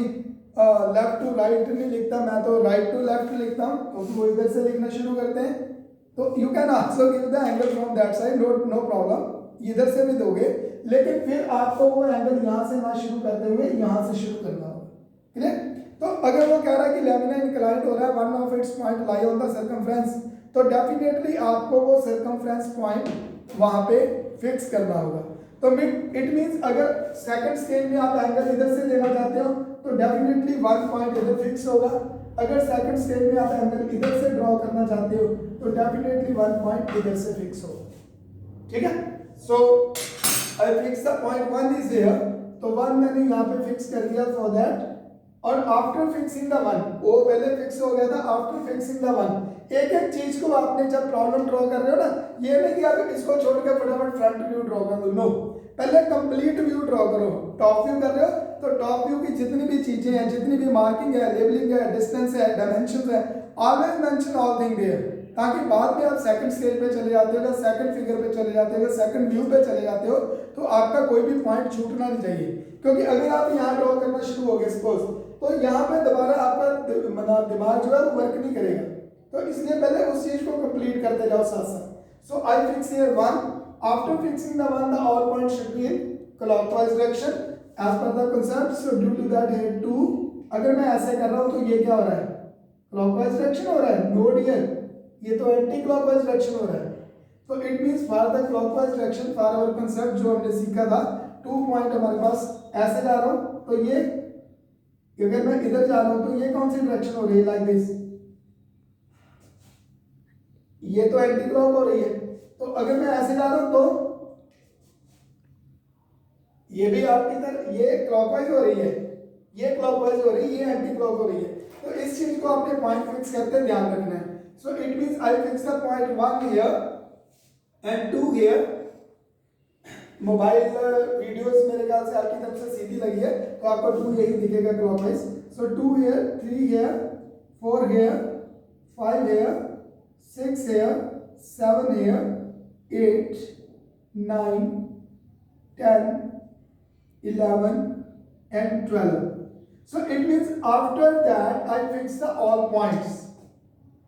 लेफ्ट टू राइट नहीं लिखता, मैं तो राइट टू लेफ्ट लिखता हूँ, क्योंकि वो इधर से लिखना शुरू करते हैं। तो you can also give the angle from that side, no problem, इधर से भी दोगे, लेकिन फिर आपको वो एंगल यहाँ से ना शुरू करते हुए यहाँ से शुरू करना होगा, क्लियर। तो अगर वो कह रहा है कि लैमिना इंक्लाइंड हो रहा है, one of its point lie on the circumference, तो डेफिनेटली आपको वो सर्कमफ्रेंस पॉइंट वहां पे फिक्स करना होगा। तो इट मींस अगर सेकंड स्केल में आप एंगल इधर से लेना चाहते हो तो डेफिनेटली 1 पॉइंट इधर फिक्स होगा, अगर सेकंड स्केल में आप एंगल इधर से ड्रॉ करना चाहते हो तो डेफिनेटली 1 पॉइंट इधर से फिक्स हो, ठीक है। So I fix the point 1 is here, तो 1 मैंने यहाँ पे फिक्स कर दिया फॉर दैट। और आफ्टर फिक्सिंग द 1, वो पहले फिक्स हो गया था, आफ्टर फिक्सिंग द 1 एक एक चीज को आपने जब प्रॉब्लम ड्रॉ कर रहे हो ना, ये नहीं कि आप इसको छोड़ के फटाफट फ्रंट व्यू ड्रॉ कर दो, नो, पहले कंप्लीट व्यू ड्रॉ करो। टॉप व्यू कर रहे हो तो टॉप व्यू की जितनी भी चीजें हैं, जितनी भी मार्किंग है, लेबलिंग है, डिस्टेंस है, डायमेंशंस है, always mention all thing there, ताकि बाद में आप सेकंड स्टेज पे चले जाते हो, सेकंड फिगर पे चले जाते हो, सेकंड व्यू पे चले जाते हो, तो आपका कोई भी पॉइंट छूटना नहीं चाहिए। क्योंकि अगर आप यहाँ ड्रॉ करना शुरू हो गए सपोज, तो यहाँ पे दोबारा आपका दिमाग जो है वो वर्क नहीं करेगा, तो इसलिए पहले उस चीज को कंप्लीट करते जाओ साथ साथ। So I fix here 1, after fixing the 1 the all points should be in clockwise direction as per the concept. So due to that here 2, अगर मैं ऐसे कर रहा हूं तो ये क्या हो रहा है, क्लॉकवाइज डायरेक्शन हो रहा है, नो डियर, ये तो एंटी क्लॉकवाइज डायरेक्शन हो रहा है। तो it means for the clockwise direction for our concept जो हमने सीखा था, 2 पॉइंट हमारे पास ऐसे जा रहा हूं, तो ये अगर मैं इधर जा रहा हूं तो ये कौन सी डायरेक्शन हो रही है, लाइक दिस, ये तो एंटी क्लॉक हो रही है। तो अगर मैं ऐसे जा रहा हूं तो ये भी आपकी तरह, ये क्लॉकवाइज हो रही है, ये क्लॉकवाइज हो रही है, ये एंटी क्लॉक हो रही है। तो इस चीज को आपने पॉइंट फिक्स करते ध्यान रखना है। सो it means I fix the point 1 here and 2 here. Mobile videos मेरे ख्याल से आपकी तरफ से सीधी लगी है, तो आपको 2 यही दिखेगा clockwise. So 2 here, 3 here, 4 here, 5 here, 6 here, 7 here, 8, 9, 10, 11 and 12. So it means after that I fix the all points.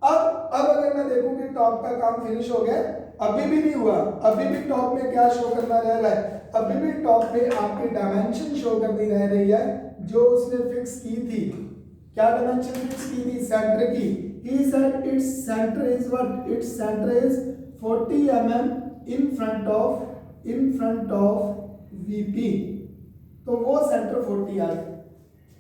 अब अगर मैं देखूं कि टॉप का काम फिनिश हो गया, अभी भी नहीं हुआ, अभी भी टॉप में क्या शो करना रह रहा है, अभी भी टॉप पे आपकी डायमेंशन शो करनी रह रही है जो उसने फिक्स की थी। क्या डायमेंशन फिक्स की थी, सेंटर की। He said its center is what? Its center is 40 mm in front of VP. तो वो सेंटर 40 आ गया,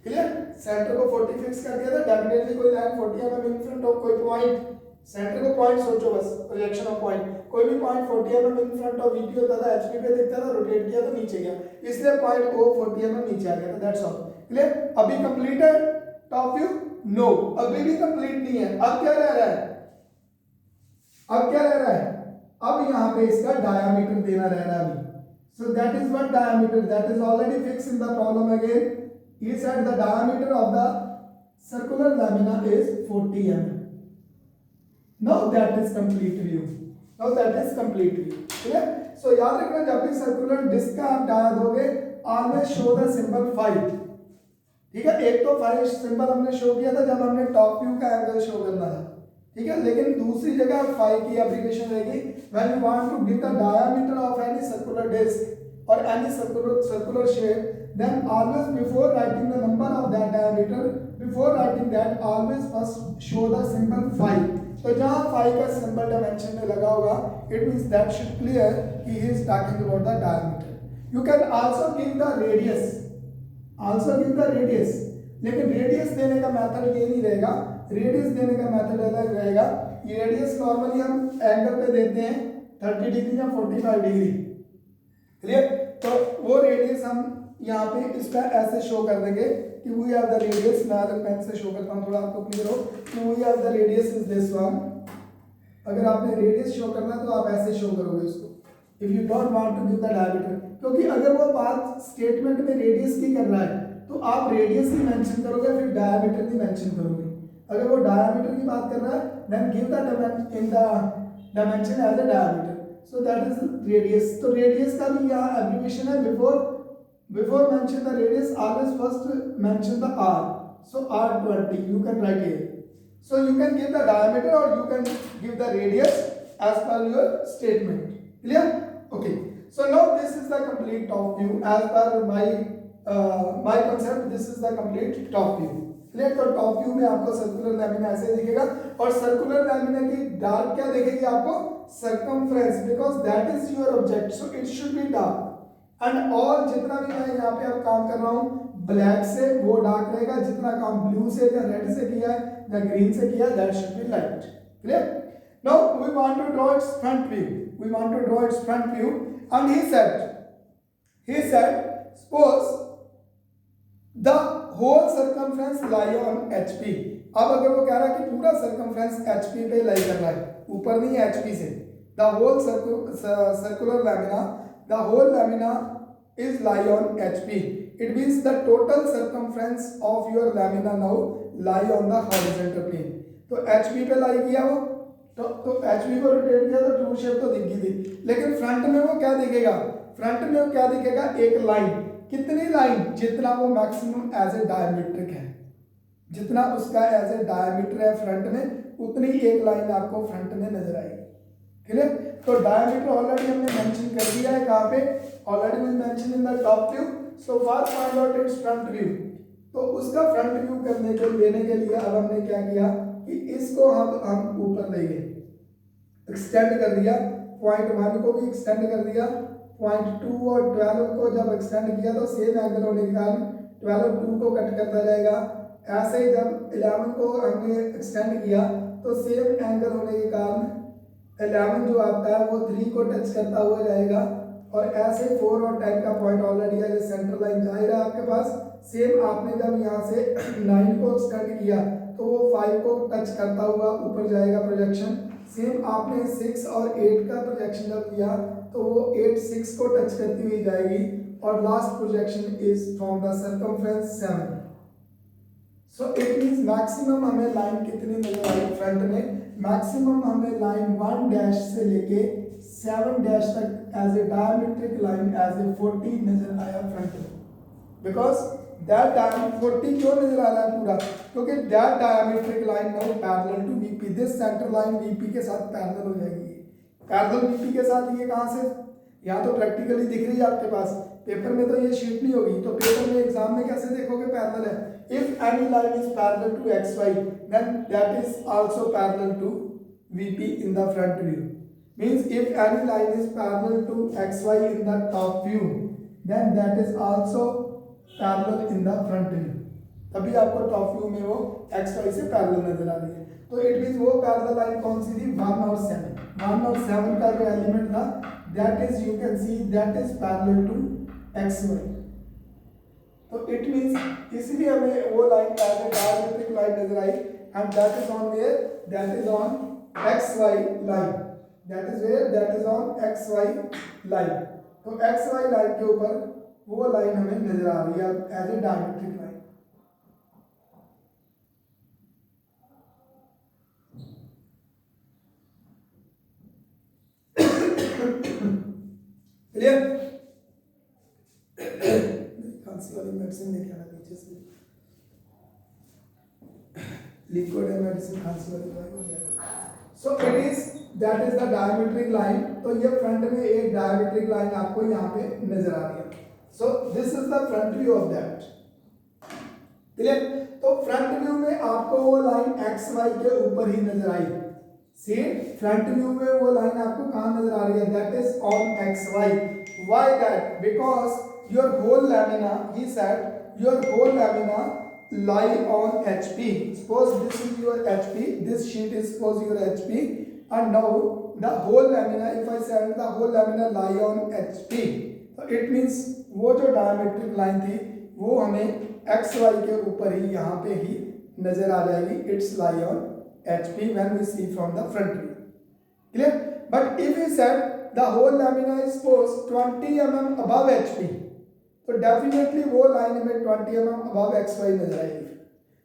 क्लियर। सेंटर को 40 फिक्स कर दिया था, डेफिनेटली कोई line 40 mm in front of कोई पॉइंट, सेंटर को पॉइंट सोचो बस, प्रोजेक्शन ऑफ पॉइंट, कोई भी point 40 mm in front of VP होता था, HP पे दिखता था, रोटेट किया तो नीचे गया, इसलिए पॉइंट O 40 mm नीचे आ गया था, दैट्स ऑल, क्लियर। अभी कंप्लीट है टॉप व्यू, नो, अभी भी कंप्लीट नहीं है। अब क्या रह रहा है, अब क्या रह रहा है, अब यहां पे इसका डायामीटर देना रह रहा है अभी। So that is what diameter, that is already fix in the problem again. He said the diameter of the circular lamina is 40 mm. Now that is complete view, now that is complete view, clear. So याद रखना जब भी सर्कुलर डिस्क का आप डाया दोगे, ऑलवेज शो द सिंबल 5, ठीक है। एक तो 5 सिंबल हमने शो किया था जब हमने टॉप व्यू का एंगल शो करना था, ठीक है, लेकिन दूसरी जगह 5 की एप्लीकेशन रहेगी when you want to give the diameter of any circular disc और any circular shape, then always before writing the number of that diameter, before writing that always first show the symbol 5। तो जहां 5 का सिंबल डायमेंशन में लगा होगा, it means that should clear कि he is talking about the diameter. You can also give the radius, also give the radius, लेकिन रेडियस देने का मेथड ये नहीं रहेगा, रेडियस देने का मेथड अलग रहेगा। ये रेडियस नॉर्मली हम एंगल पे देते हैं 30 डिग्री या 45 डिग्री, क्लियर। तो वो रेडियस हम यहाँ पे इसका ऐसे शो कर देंगे कि वी हैव द रेडियस, मैं अलग पेन से शो करता हूँ थोड़ा आपको क्लियर हो कि we have the radius is this one. अगर आपने रेडियस शो करना है तो आप ऐसे शो करोगे इसको, if you don't want to give the diameter, क्योंकि अगर वो बात स्टेटमेंट में रेडियस की कर रहा है तो आप रेडियस ही मेंशन करोगे, फिर डायमीटर नहीं मेंशन करोगे। अगर वो डायमीटर की बात कर रहा है, then give the dimension as a diameter, so that is radius. तो रेडियस का भी यहाँ एब्रिविएशन है, before mention the radius always first mention the r, so r20 you can write here, so you can give the diameter or you can give the radius as per your statement, clear, okay. So now this is the complete top view as per my concept, this is the complete top view, clear। तो टॉप व्यू में आपको सर्कुलर लैमिना ऐसे दिखेगा और सर्कुलर लैमिना की डार्क क्या दिखेगी आपको, circumference, because that is your object, so it should be dark. And all जितना भी मैं यहाँ पे अब काम कर रहा हूँ ब्लैक से वो डार्क रहेगा, जितना काम ब्लू से या रेड से किया है या ग्रीन से किया that should be light, clear. Now we want to draw its front view. We want to draw its front view, and he said, suppose the whole circumference lie on HP. अब अगर वो कह रहा है कि पूरा सर्कमफ्रेंस HP पे लाई कर रहा है, ऊपर नहीं है HP से, the whole circular lamina, the whole lamina is lie on HP. It means the total circumference of your lamina now lie on the horizontal plane. तो HP पे लाई किया वो, तो HP को रोटेट किया तो ट्रू शेप तो दिख गई थी, लेकिन फ्रंट में वो क्या दिखेगा? फ्रंट में वो क्या दिखेगा? एक लाइन। कितनी लाइन? जितना वो मैक्सिमम एज ए डायमीट्रिक है, जितना उसका एज ए डायमीटर है फ्रंट में, उतनी एक लाइन आपको फ्रंट में नजर आएगी। क्लियर? तो डायमीटर ऑलरेडी हमने मेंशन कर दिया है, कहाँ पे? Already we mention in the top view. So first find out its front view. तो उसका फ्रंट व्यू करने को लेने के लिए अब हमने क्या किया कि इसको हम ऊपर ले गए, एक्सटेंड कर दिया, पॉइंट 1 को भी एक्सटेंड कर दिया, पॉइंट 2 और 12 को जब एक्सटेंड किया तो सेम एंगल होने के कारण 12 2 को कट करता जाएगा। ऐसे ही जब 11 को हमने एक्सटेंड किया तो सेम एंगल होने के कारण 11 जो आपका है वो 3 को टच करता हुआ जाएगा, और ऐसे 4 और 10 का पॉइंट ऑलरेडी है, सेंटर लाइन जा ही रहा है आपके पास। सेम आपने जब यहाँ से 9 को एक्सटेंड किया तो वो 5 को टच करता हुआ ऊपर जाएगा प्रोजेक्शन। सेम आपने 6 और 8 का प्रोजेक्शन जब किया तो वो 8 6 को टच करती हुई जाएगी, और last projection is from the circumference 7। So it means maximum हमें लाइन कितनी नजर आई फ्रंट में? मैक्सिमम हमें लाइन 1 डैश से लेके 7 डैश तक as a diametric line as a 40 नजर आया फ्रंट में। बिकॉज दैट डायमीटर 40 क्यों नजर आ रहा है पूरा? क्योंकि that diametric line now parallel to VP, this center line VP के साथ पैरेलल हो जाएगी। पैरेलल VP के साथ ये कहाँ से? यहाँ तो प्रैक्टिकली दिख रही है आपके पास, पेपर में तो ये शीट नहीं होगी, तो पेपर में एग्जाम में कैसे देखोगे पैरेलल है? If any line is parallel to XY, then that is also parallel to VP in the front view. Means if any line is parallel to XY in the top view, then that is also parallel in the front view. तभी आपको टॉप व्यू में वो XY से पैरेलल नजर आ रही है। तो इट मींस वो पैरेलल लाइन कौन सी थी? 1 और 7। 1 और 7 का जो एलिमेंट था that is, you can see that is parallel to XY. तो इट मींस इसलिए हमें वो लाइन डायमीट्रिक लाइन नजर आई, and that is on where? That is on XY line. That is where? That is on XY line. तो XY लाइन के ऊपर वो लाइन हमें नजर आ रही है as a diametric line. Clear? खांसी वाली मेडिसिन लेके आना पीछे से, लिक्विड है मेडिसिन, खांसी वाली दवाई हो गया। So it is that is the diametric line. तो ये फ्रंट में एक डायमीट्रिक लाइन आपको यहाँ पे नजर आ रही है। सो this is the front view of that. Clear? तो फ्रंट व्यू में आपको वो लाइन XY के ऊपर ही नजर आई। सी फ्रंट व्यू में वो लाइन आपको कहाँ नजर आ रही है? That is on XY। Why that? Because your whole lamina, he said, your whole lamina lie on HP. Suppose this is your HP, this sheet is suppose your HP, and now the whole lamina, if I say the whole lamina lie on HP, so it means वो जो डायमीट्रिक लाइन थी वो हमें XY के ऊपर ही यहाँ पे ही नजर आ जाएगी। It's lie on HP when we see from the front view. Clear? But if we said the whole lamina is suppose 20 mm above HP, तो डेफिनेटली वो लाइन हमें 20 mm अबव XY नजर आएगी।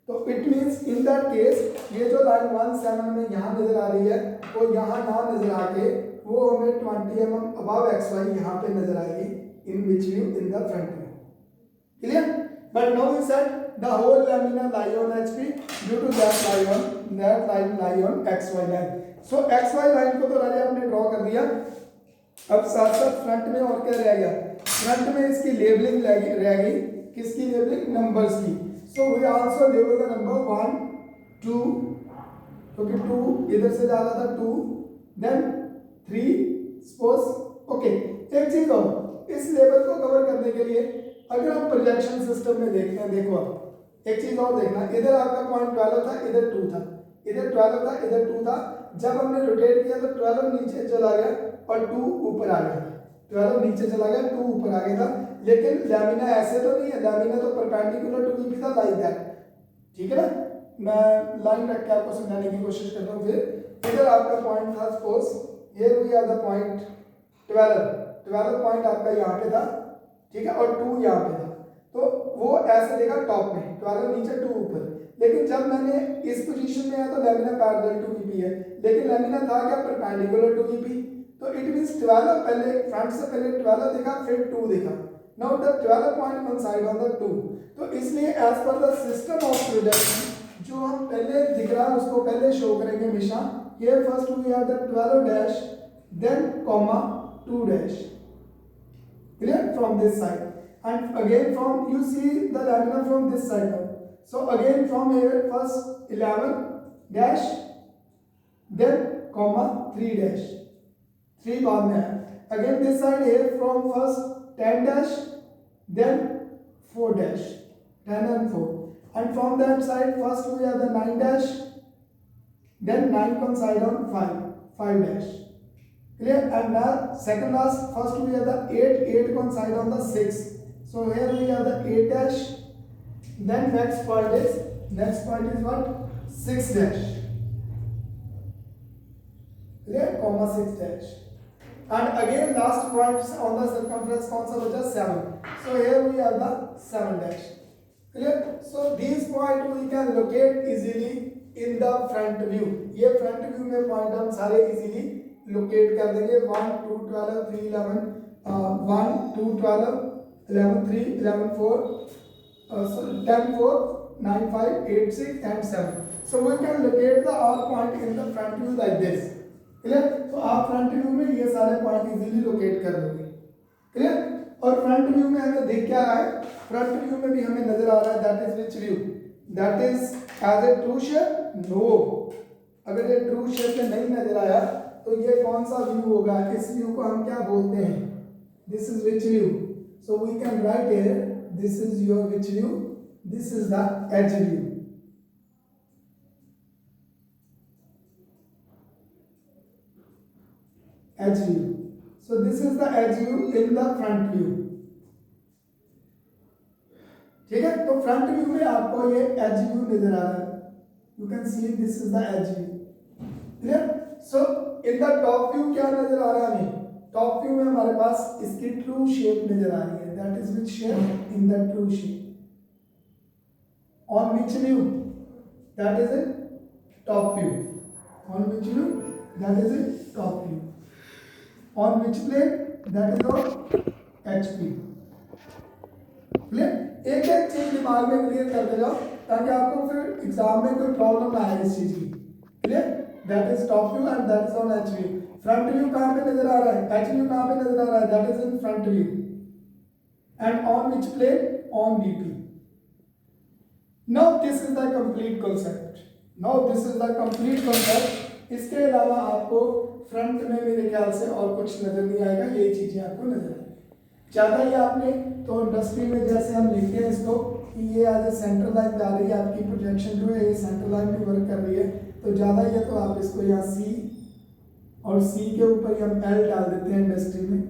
तो it means in that case ये जो लाइन 17 में यहाँ नजर आ रही है वो यहाँ ना नजर आके वो हमें 20 mm अबव XY यहाँ पे नजर आएगी, in which view? In the front view. Clear? But now we said the whole lamina lie on HP due to that line lie on XY line. सो XY लाइन को तो राजा आपने ड्रॉ कर दिया। अब साथ साथ फ्रंट में और क्या रह गया? फ्रंट में इसकी लेबलिंग रह गई। किसकी लेबलिंग? नंबर्स की। So we also label the number 1 2, क्योंकि 2 इधर से जा रहा था 2, देन 3 सपोज। ओके, एक चीज और, इस लेवल को कवर करने के लिए अगर हम प्रोजेक्शन सिस्टम में देखते हैं, देखो आप एक चीज और देखना, इधर आपका पॉइंट 12 था, इधर 2 था, इधर 12 था, इधर 2 था। जब हमने रोटेट किया तो 12 नीचे चला गया और 2 ऊपर आ गया। 12 नीचे चला गया, 2 ऊपर आ गया था। लेकिन लैमिना ऐसे तो नहीं है, लैमिना तो परपेंडिकुलर टू वीपी था, लाइक दैट। ठीक है ना, मैं लाइन रख के आपको समझाने की कोशिश करता हूँ। फिर इधर आपका पॉइंट था, suppose here we are the point 12 point आपका यहाँ पे था, ठीक है, और 2 यहाँ पे था। तो वो ऐसे देगा टॉप में, 12 नीचे 2 ऊपर। लेकिन जब मैंने इस पोजीशन में आया तो लैमिना पैरेलल टू वीपी है, लेकिन लैमिना था क्या, परपेंडिकुलर टू वीपी। तो इट मींस 12 पहले फ्रंट से पहले 12 देखा, फिर 2 देखा। Now the 12 point coincide on the 2। तो इसलिए as per the system of projection जो हम पहले दिख रहा है उसको पहले शो करेंगे हमेशा। Here first we have the 12 dash, then comma 2 dash, clear, from this side, and again from, you see the lamina from this side now. So again from here first 11 dash, then comma 3 dash, 3 बाद में है। Again this side here from first 10 dash, then 4 dash, 10 and 4, and from that side first we have the 9 dash, then 9 coincide on 5 dash, clear, and now second last first we have the 8 coincide on the 6. So here we have the 8 dash, then next point is what, 6 dash, clear, comma 6 dash, and again last point on the circumference कौन सा बचा, 7. So here we have the 7 dash, clear. So these point we can locate easily in the front view. ये front view में point हम सारे easily लोकेट कर देंगे। 1 2 12 3 11, 1 2 12 11 3 11 4, 10 4 9 5 8 6 and 7. So we can locate the all point in the front view like this, clear. तो आप फ्रंट व्यू में ये सारे पॉइंट इजीली लोकेट कर लोगे, क्लियर। और फ्रंट व्यू में हमें दिख क्या रहा है, फ्रंट व्यू में भी हमें नजर आ रहा है, that is which view, that is as a true shape, no. अगर ये ट्रू शेप में नहीं नजर आया तो ये कौन सा व्यू होगा, इस व्यू को हम क्या बोलते हैं, this is which view. So we can write here, this is your which view, this is the edge view, edge view. So this is the edge view in the front view, ठीक है। तो फ्रंट व्यू में आपको ये एज व्यू नजर आ रहा है, you can see this is the edge view, clear. So in the top view क्या नजर आ रहा है हमें, टॉप व्यू में हमारे पास इसकी ट्रू शेप नजर आ रही है, that is which shape, in the true shape. On which view, that is in top view, on which view, that is in top view, on which plane, that is on HP, clear. एक एक चीज दिमाग में क्लियर करते जाओ ताकि आपको फिर एग्जाम में कोई प्रॉब्लम ना आए इस चीज की, clear. That is top view and that is on H view. Front view कहां पे नजर आ रहा है, एच व्यू कहां पे नजर आ रहा है, that is in front view, and on which plane, on BP. Now this is the complete concept, now this is the complete concept. इसके अलावा आपको फ्रंट में मेरे ख्याल से और कुछ नजर नहीं आएगा, यही चीजें आपको नजर आएंगी। ज्यादा ही आपने तो इंडस्ट्री में जैसे हम लिखते हैं इसको कि ये आज सेंटर लाइन जा रही है, आपकी प्रोजेक्शन जो है ये सेंटर लाइन भी वर्क कर रही है, तो ज़्यादा ही है तो आप इसको यहाँ सी और सी के ऊपर ही हम एल डाल देते हैं इंडस्ट्री में।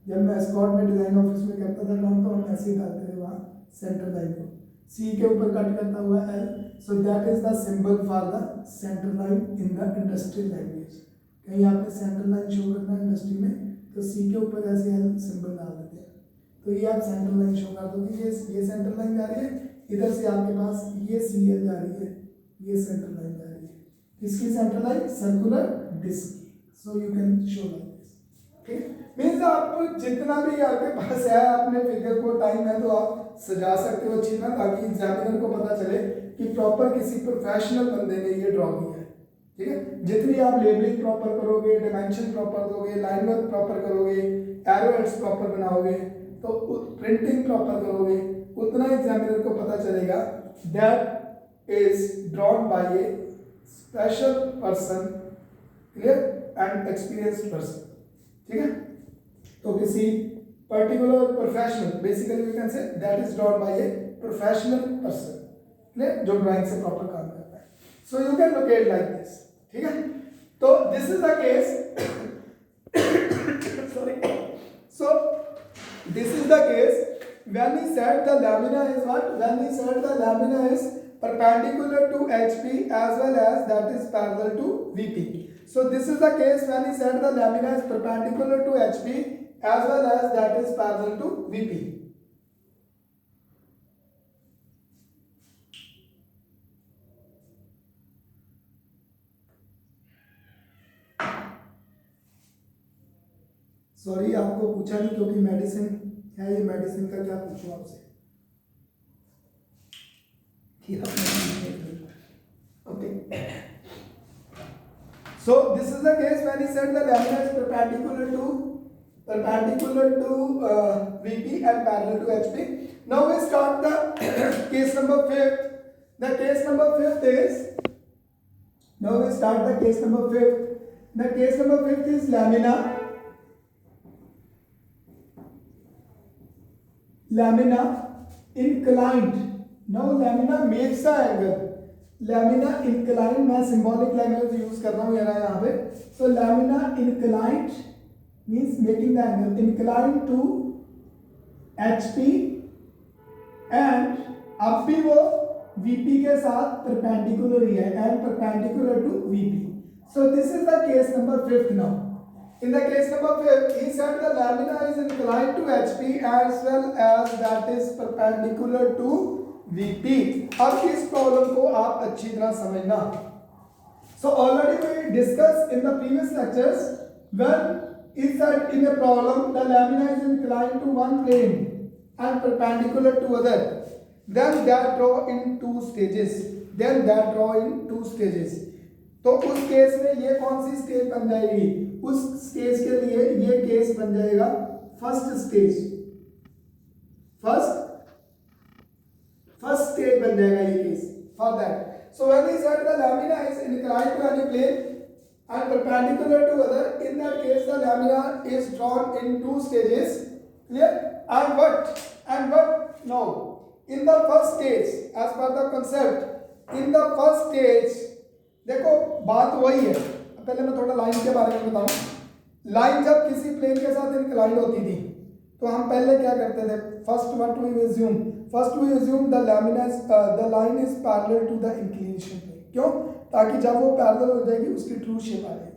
जब मैं स्कॉट में डिज़ाइन ऑफिस में करता था काम तो हम ऐसे ही डालते थे वहाँ सेंटर लाइन को, सी के ऊपर कट करता हुआ L. So that is the symbol for the centre line in the industrial language. कहीं आपने सेंटर लाइन शो करना है इंडस्ट्री में तो सी के ऊपर ऐसे एल सिंबल डाल देते हैं, तो ये आप सेंटर लाइन शो कर दोगे, ये सेंटर लाइन जा रही है, इधर से आपके पास ये सी एल जा रही है, ये सेंटर लाइन जा रही है, किसकी सेंटर लाइन, सर्कुलर डिस्क की। सो you can show like this, ठीक। मीन्स आप जितना भी आपके पास है अपने फिगर को टाइम है तो आप सजा सकते हो अच्छी तरह, ताकि एग्जामिनर को पता चले कि प्रॉपर किसी प्रोफेशनल बंदे ने ये ड्रॉ किया है, ठीक है। जितनी आप लेबलिंग प्रॉपर करोगे, डायमेंशन प्रॉपर दोगे, लाइन वर्क प्रॉपर करोगे, एरो हेड्स प्रॉपर बनाओगे, तो प्रिंटिंग प्रॉपर करोगे, उतना एग्जामिनर को पता चलेगा that is drawn by a special person, clear, and experienced person, ठीक है। तो किसी particular professional, basically we can say that is drawn by a professional person, clear, जो ड्राइंग से प्रॉपर काम करता है। So you can locate like this. ठीक है, तो this is the case. Sorry. So this is the case when he said the lamina is what? When he said the lamina is perpendicular to HP as well as that is parallel to VP. So this is the case when he said the lamina is perpendicular to HP as well as that is parallel to VP. Sorry आपको पूछा नहीं क्योंकि मेडिसिन है, ये मेडिसिन का क्या पूछूं आपसे। Okay. So this is the case when he said the lamina is perpendicular to VP and parallel to HP. Now we start the case number 5. The case number 5 is, now we start the case number 5. The case number 5 is lamina inclined. Now lamina makes the angle. Lamina inclined, मैं symbolic language यूज कर रहा हूँ यहाँ पे. So lamina inclined means making the angle, inclined to HP and अब भी वो VP के साथ perpendicular ही है and perpendicular to VP. So this is the case number 5 now. In the case number 5, he said the lamina is inclined to HP as well as that is perpendicular to VP. अब इस प्रॉब्लम को आप अच्छी तरह समझना. So already we discussed in the previous lectures when he said in a problem the lamina is inclined to one plane and perpendicular to other. Then that draw in two stages. तो उस केस में ये कौन सी स्टेज बन जाएगी? उस स्टेज के लिए ये केस बन जाएगा फर्स्ट स्टेज बन जाएगा ये case for that. So when he said the lamina is inclined to any plane and perpendicular to other, in that case the lamina is drawn in two stages. Clear? And what now in the first stage as per the concept, in the first stage देखो बात वही है. पहले मैं थोड़ा लाइन के बारे में बताऊं. लाइन जब किसी प्लेन के साथ इंक्लाइंड होती थी तो हम पहले क्या करते थे? First we assume the line is parallel to the inclination plane. क्यों? ताकि जब वो पैरेलल हो जाएगी उसकी ट्रू शेप आ जाएगी.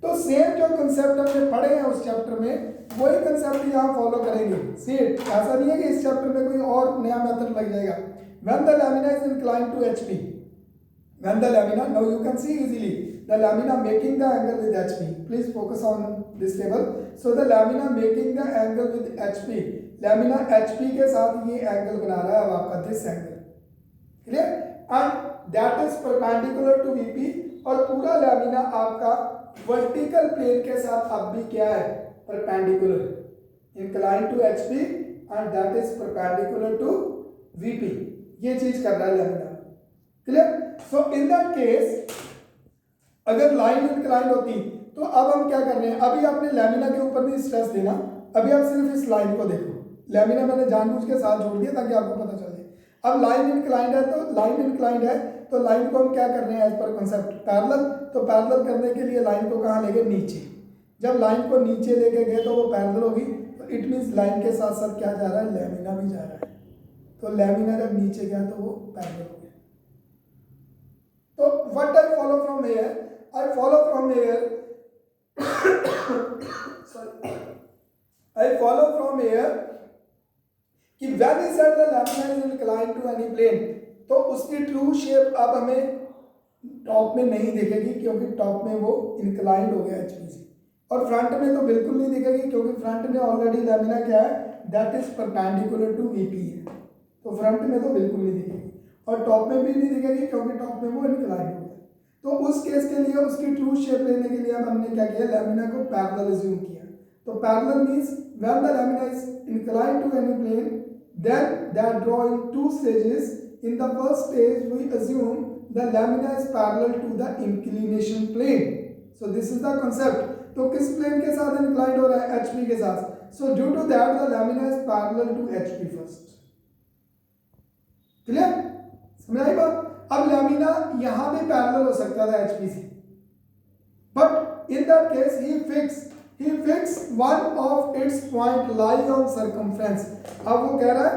तो सेम जो कंसेप्ट हमने पढ़े हैं उस चैप्टर में वही कंसेप्ट यहाँ फॉलो करेंगे. सी इट, ऐसा नहीं है कि इस चैप्टर में कोई और नया मेथड लग जाएगा. When the lamina is inclined to HP, when the lamina, now you can see easily the lamina making the angle with HP. Please focus on this table. So the lamina making the angle with HP, lamina HP के साथ ये angle बना रहा है अब आपका this angle. Clear? And that is perpendicular to VP. और पूरा lamina आपका vertical plane के साथ अब भी क्या है? Perpendicular, inclined to HP and that is perpendicular to VP. ये चीज कर रहा है lamina. Clear? So in that case अगर लाइन इंक्लाइंड होती तो अब हम क्या कर रहे हैं? अभी आपने लैमिना के ऊपर नहीं स्ट्रेस देना, अभी आप सिर्फ इस लाइन को देखो. लैमिना मैंने जानबूझ के साथ जोड़ दिया ताकि आपको पता चल जाए. अब लाइन इंक्लाइंड है तो लाइन को हम क्या कर रहे हैं एज पर कांसेप्ट? पैरेलल. तो पैरेलल करने के लिए लाइन को कहाँ ले गए? नीचे. जब लाइन को नीचे लेके गए तो वो पैरेलल होगी. तो इट मीन्स लाइन के साथ साथ क्या जा रहा है? लैमिना भी जा रहा है. तो लैमिना जब नीचे गया तो वो पैरेलल हो गया. तो what I follow from here कि when he said the lamina is inclined to any plane, तो उसकी ट्रू शेप अब हमें टॉप में नहीं दिखेगी क्योंकि टॉप में वो इंक्लाइंड हो गया HP से. और फ्रंट में तो बिल्कुल नहीं दिखेगी क्योंकि फ्रंट में ऑलरेडी लैमिना क्या है? That is perpendicular to VP है. तो फ्रंट में तो बिल्कुल नहीं दिखेगी और टॉप में भी नहीं दिखेगी क्योंकि टॉप में वो इंक्लाइंड हो गया. तो उस केस के लिए उसकी ट्रू शेप लेने के लिए अब हमने क्या किया? लैमिना को पैरेलल अज्यूम किया. तो parallel means when the lamina is inclined to any plane then that draw in two stages. In the first stage we assume the lamina is parallel to the inclination plane. So this is the concept. तो किस प्लेन के साथ इंक्लाइंड हो रहा है? HP के साथ. So due to that the lamina is parallel to HP first. Clear? समझ आई बात? अब लैमिना यहां भी पैरेलल हो सकता था एचपी से, but in that case he fixed one of its point lie on circumference. अब वो कह रहा है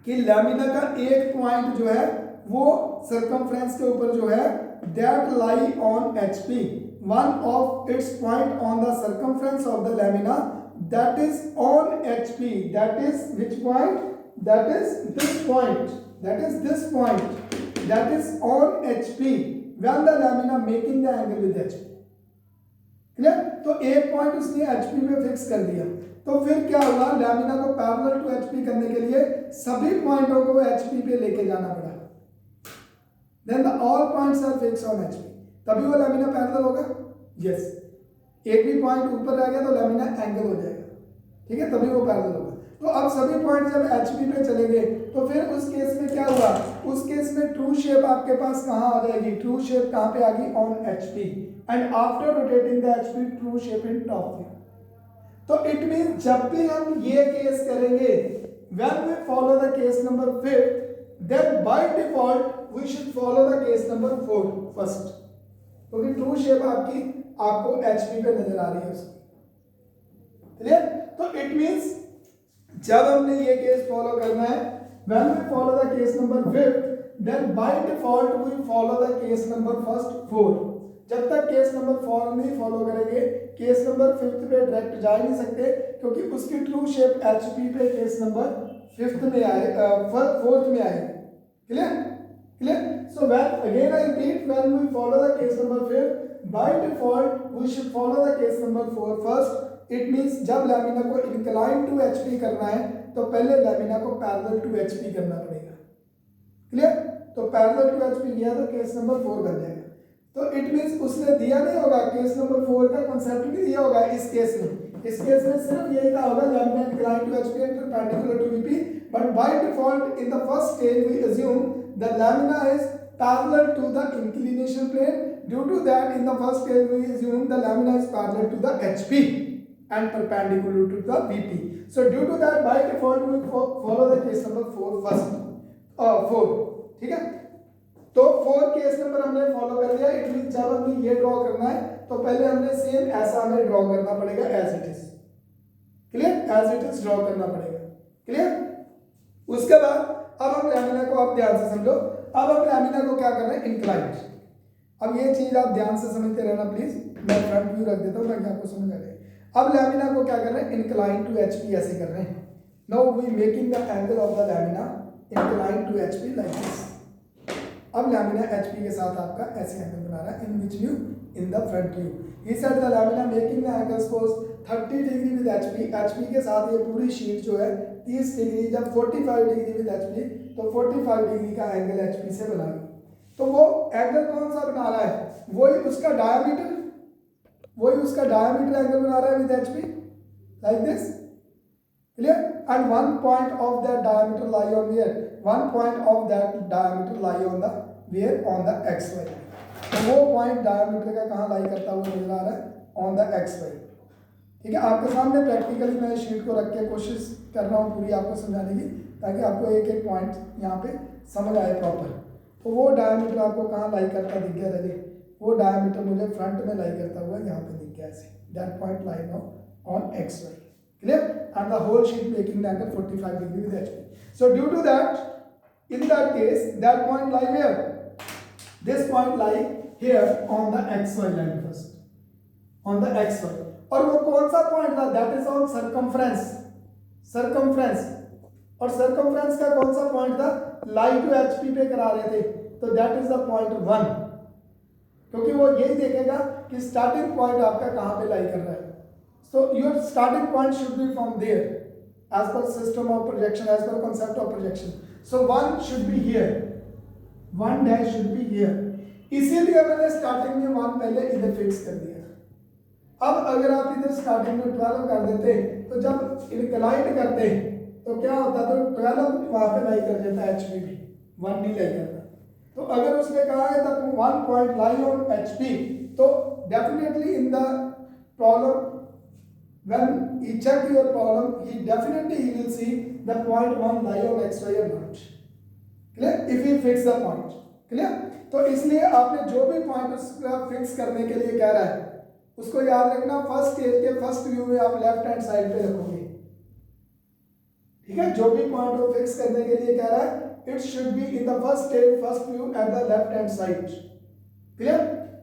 कि लैमिना का एक पॉइंट जो है वो सर्कमफ्रेंस के ऊपर जो है that lie on HP. One of its point on the circumference of the lamina that is on HP. That is which point? That is this point. That is this point. That is on HP. When the lamina making the angle with HP. Clear? तो एक पॉइंट उसने एचपी में फिक्स कर दिया, तो फिर क्या हुआ, लैमिना को पैरेलल टू एचपी करने के लिए सभी पॉइंटों को एचपी पे लेके जाना पड़ा। Then the all points are fix on HP, तभी वो लैमिना पैरेलल होगा। यस, एक भी पॉइंट ऊपर रह गया तो लैमिना एंगल हो जाएगा, ठीक है, तभी वो पैरेलल होगा। तो अब सभी पॉइंट जब एचपी पे चले गए तो फिर उस केस में क्या हुआ, उस केस में ट्रू शेप आपके पास कहां आ जाएगी, ट्रू शेप कहां पे आ गई, on HP, and after rotating the HP true shape in top view. तो इट मीन जब भी हम ये केस करेंगे, when we follow the case number 5, then by default we should follow the case number 4 first, क्योंकि ट्रू शेप आपको एचपी पे नजर आ रही है उसकी। क्लियर? तो इट मींस जब हमने ये केस फॉलो करना है, when we follow the case number 5, then by default we follow the case number first 4। जब तक केस नंबर 4 नहीं फॉलो करेंगे, केस नंबर 5 पे डायरेक्ट जा ही नहीं सकते, क्योंकि उसकी ट्रू शेप एचपी पे केस नंबर 5 में आए, 4th में आएगी। Clear? Clear? So when again I repeat, when we follow the case number 5, by default we should follow the case number 4 first. It means जब लैमिना को इंक्लाइन टू एचपी करना है तो पहले लैमिना को पैरेलल टू एचपी करना पड़ेगा। क्लियर? तो पैरेलल टू एचपी किया तो केस नंबर 4 बन जाएगा। तो इट मींस उसने दिया नहीं होगा, केस नंबर 4 का कांसेप्ट नहीं दिया होगा इस केस में। इस केस में सिर्फ यही कहा होगा lamina incline to HP and perpendicular to VP, but by default in the first stage we assume the lamina is parallel to the inclination plane. Due to that in the first stage we assume the lamina is parallel to the HP and perpendicular to the VP. So due to that by default we follow the case number 4 first. 4, ठीक है? तो 4 केस नंबर हमने फॉलो कर लिया। इट मींस जब हमें ये ड्रॉ करना है तो पहले हमने सेम ऐसा हमें ड्रॉ करना पड़ेगा as it is. Clear? As it is draw करना पड़ेगा। क्लियर? उसके बाद अब हम लैमिना को, आप ध्यान से समझो, अब हम लैमिना को क्या कर रहे हैं, इंक्लाइंड। अब ये चीज आप ध्यान से समझते रहना प्लीज, मैं फ्रंट व्यू रख देता हूँ ताकि आपको समझ आ जाए। अब लैमिना को क्या कर रहे हैं, इंक्लाइन टू एचपी ऐसे कर रहे हैं। Now we making the angle of the lamina incline to HP like this. अब लैमिना एचपी के साथ आपका ऐसे एंगल बना रहा है। In which view? In the front view. He said the lamina making the angle suppose 30 degree with HP. HP के साथ ये पूरी शीट जो है 30 डिग्री, जब 45 डिग्री विद एचपी तो 45 डिग्री का एंगल एचपी से बनाएंगे। तो वो एंगल कौन सा बना रहा है, वही उसका डायमीटर एंगल बना रहा है with HP like this. Clear? And one point of that diameter lie on where, one point of that diameter lie on the where, on the X Y. तो वो पॉइंट डायमीटर का कहाँ लाई करता हुआ नजर आ रहा है, ऑन द एक्स वाई। ठीक है? आपके सामने प्रैक्टिकली मैं शीट को रख के कोशिश कर रहा हूँ पूरी आपको समझाने की, ताकि आपको एक एक पॉइंट यहाँ पे समझ आए प्रॉपर। तो वो डायमीटर आपको कहाँ लाई करता दिख गया, रहे वो डायमीटर मुझे फ्रंट में लाई करता हुआ यहाँ पे दिख गया ऐसे, that point lie now on X Y. Clear? And the whole sheet making the angle 45 degree with HP. So due to that in that case that point lie where, this point lie here on the X Y line first, on the X Y. और वो कौन सा पॉइंट था, दैट इज ऑन सरकमफ्रेंस। और सरकमफ्रेंस का कौन सा पॉइंट था, लाई टू एचपी पे करा रहे थे, तो दैट इज द पॉइंट 1, क्योंकि वो यही देखेगा कि स्टार्टिंग पॉइंट आपका कहां पे लाई कर रहा है। So your starting point should be from there as per system of projection, as per concept of projection. So 1 should be here, 1 dash should be here. इसीलिए मैंने स्टार्टिंग में 1 पहले इधर फिक्स कर दिया। अब अगर आप इधर स्टार्टिंग में 12 कर देते तो जब इंक्लाइन करते तो क्या होता, तो 12 वहां पे लाई कर देता एचपी भी, 1 नहीं लाई करता। तो अगर उसने कहा है the 1 point lie on HP, तो definitely in the problem when he checked your problem, he will see the point 1 lie on xy or not. Clear? If he fix the point. Clear. तो इसलिए आपने जो भी पॉइंट उसका फिक्स करने के लिए कह रहा है उसको याद रखना, फर्स्ट स्टेज के फर्स्ट व्यू में आप लेफ्ट हैंड साइड पे रखोगे, ठीक है। जो भी पॉइंट वो फिक्स करने के लिए कह रहा है it should be in the first stage first view at the left hand side, clear.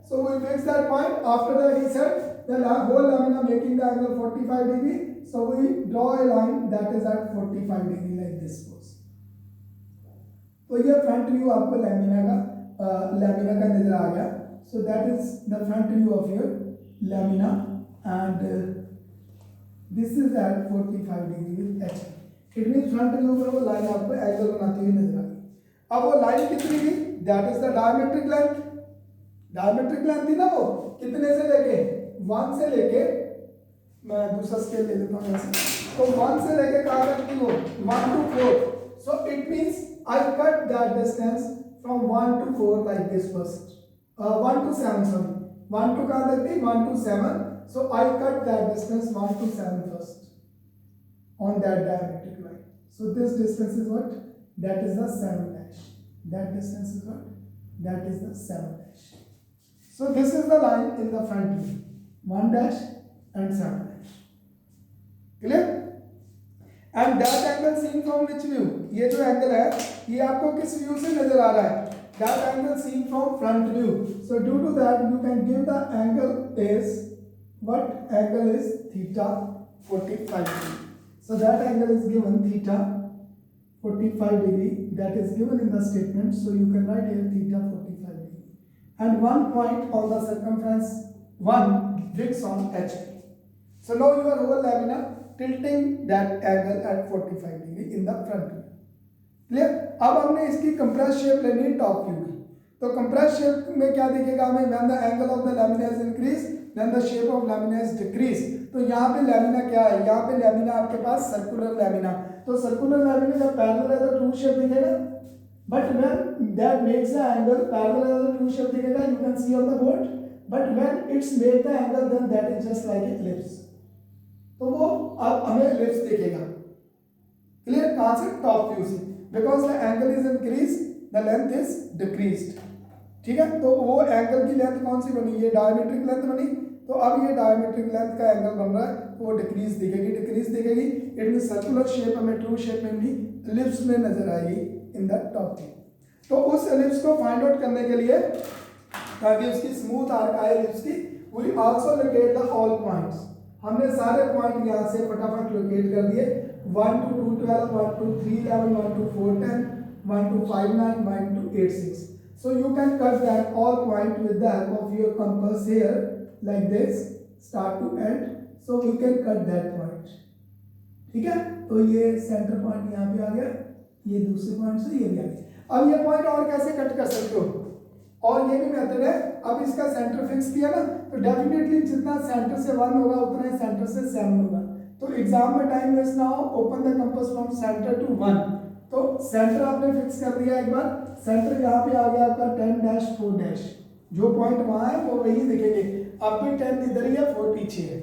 So we fix that point, after that he said the whole lamina making the angle 45 degree, so we draw a line that is at 45 degree like this was. तो ये फ्रंट व्यू आपको लैमिना का नजर आ गया। So that is the front view of your lamina and this is at 45 degree with H. It mean front view में वो लाइन आपको एंगल बनाती हुई नजर आ गई। अब वो लाइन कितनी थी, that is the diametric length. Diametric length थी ना वो, कितने से लेके 1 से लेके, मैं दूसरा स्केल ले लेता हूँ ऐसे, तो 1 से लेके कहाँ तक थी वो 1 to 4। So it means I cut that distance from 1 to 4 like this first, 1 to 7 sorry, 1 to कहाँ तक थी 1 to 7, so I cut that distance 1 to 7 first on that diametric line. So this distance is what, that is the 7 dash, that distance is what, that is the 7 dash. So this is the line in the front view, 1 dash and 7 dash, clear। And that angle seen from which view, ये जो एंगल है ये आपको किस व्यू से नजर आ रहा है, that angle seen from front view. So due to that you can give the angle is what, angle is theta 45 degree. So that angle is given theta 45 degree, that is given in the statement, so you can write here theta 45 degree, and one point on the circumference 1 fix on HP. So now your whole lamina tilting that angle at 45 degree in the front view, clear। अब हमने इसकी compressed shape लेनी है टॉप व्यू की, तो compressed shape में क्या दिखेगा हमें, when the angle of the lamina is increased then the shape of lamina is decreased। तो यहाँ पे लैमिना क्या है, यहाँ पे लैमिना आपके पास सर्कुलर लैमिना, तो सर्कुलर लैमिना जब पैरेलल है तो ट्रू शेप दिखेगा, but when that makes the angle parallel है तो ट्रू शेप दिखेगा, you can see on the board, but when it's make the angle then that is just like a ellipse, तो वो अब हमें इलिप्स दिखेगा, क्लियर। कहां से, टॉप व्यू से, because the angle is increase the length is decreased, ठीक है। तो वो एंगल की लेंथ कौन सी बनी, ये डायमेट्रिक लेंथ बनी, तो अब ये डायमेट्रिक लेंथ का एंगल बन रहा है तो वो डिक्रीज दिखेगी, इट मीन सर्कुलर शेप हमें ट्रू शेप में नहीं इलिप्स में नजर आएगी इन द टॉप व्यू। तो उस इलिप्स को फाइंड आउट करने के लिए, ताकि उसकी स्मूथ आर्क आए इलिप्स की, we also locate the all points. हमने सारे पॉइंट यहाँ से फटाफट लोकेट कर दिए, 1 to 212, 1 to 311, 1 to 410, 1 to 59, 1 to 86. So you can cut that all point with the help of your compass here like this, start to end. So we can cut that point, ठीक है। तो ये सेंटर पॉइंट यहाँ पे आ गया, ये दूसरे पॉइंट से ये भी आ गया। अब ये पॉइंट और कैसे कट कर सकते हो, और ये भी मेथड है। अब इसका सेंटर फिक्स किया ना, तो डेफिनेटली जितना सेंटर से 1 होगा उतना ही सेंटर से 7 होगा। तो एग्जाम में टाइम वेस्ट ना हो, open the compass from centre to 1। तो सेंटर आपने फिक्स कर दिया एक बार, सेंटर यहाँ पे आ गया आपका 10-4 जो पॉइंट वहां है वो वही दिखेंगे, आप भी 10 इधर ही है 4 पीछे है,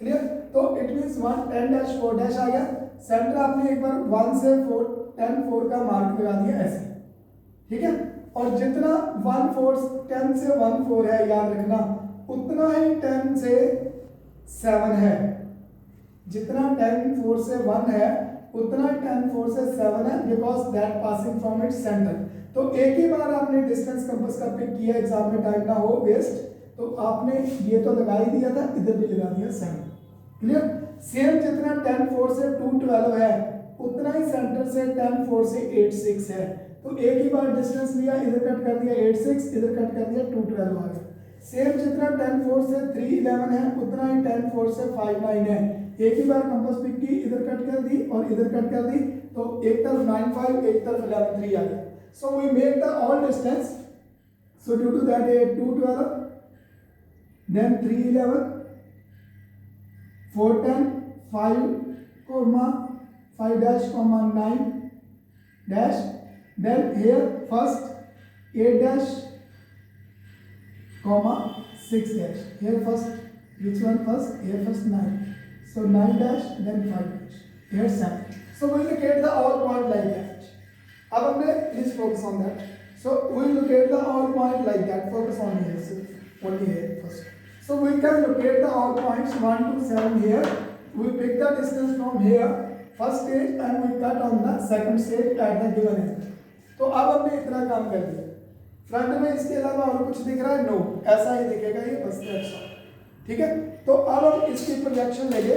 क्लियर। तो इट मींस 10-4 आ गया, सेंटर आपने एक बार 1 से 4 का मार्क लगा दिया ऐसे, ठीक है। और जितना 10 से 1 है याद रखना, उतना ही 10 से 7 है, जितना 10 से 1 है उतना 10 से 7 है, because that passing from its centre. तो एक ही बार आपने डिस्टेंस कंपास का पिक किया, एग्जाम में टाइम ना हो वेस्ट, तो आपने ये तो लगा ही दिया था, इधर भी लगा दिया 7, क्लियर। सेम जितना 10 से 212 है उतना ही सेंटर से 10 से 86 है, तो एक ही बार डिस्टेंस लिया, इधर कट कर दिया 86, इधर कट कर दिया 212 आ गया। सेम जितना 10 से 311 है उतना ही 10 से 59 है, एक ही बार कंपास पिक की, इधर कट कर दी और इधर कट कर दी, तो एक तरफ 95, एक तरफ 11 आ गया। So we make the all distance, so due to that 212, देन 311, 410, 5, 5-9 dash, then here first 8 comma 6 here first, which one first, here first 9, so 9 then 5 here 7. So we locate the all point like that. अब हमने please focus on that. So we locate the all point like that. Focus on here, so only here first. So we can locate the all points 1 to 7 here. We pick the distance from here first stage and we cut on the second stage at the given end. तो अब हमने इतना काम कर दिया. फ्रंट में इसके अलावा और कुछ दिख रहा है? नो, ऐसा ही दिखेगा ये, बस ऐसा. ठीक है. तो अब हम इसकी प्रोजेक्शन लेंगे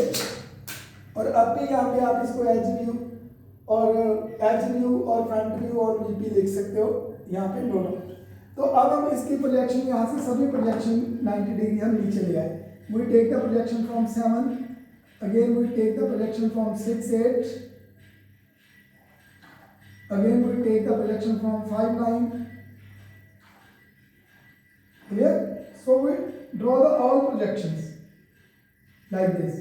और अब भी यहाँ पे आप इसको एच व्यू और फ्रंट व्यू और वीपी देख सकते हो यहाँ पे, नो डाउट. तो अब हम इसकी प्रोजेक्शन यहाँ से सभी प्रोजेक्शन 90 डिग्री हम नीचे ले आए. We take the projection from 7, again we take the projection from 6 8, again we take the projection from 5 9. Clear? So we draw the all projections like this.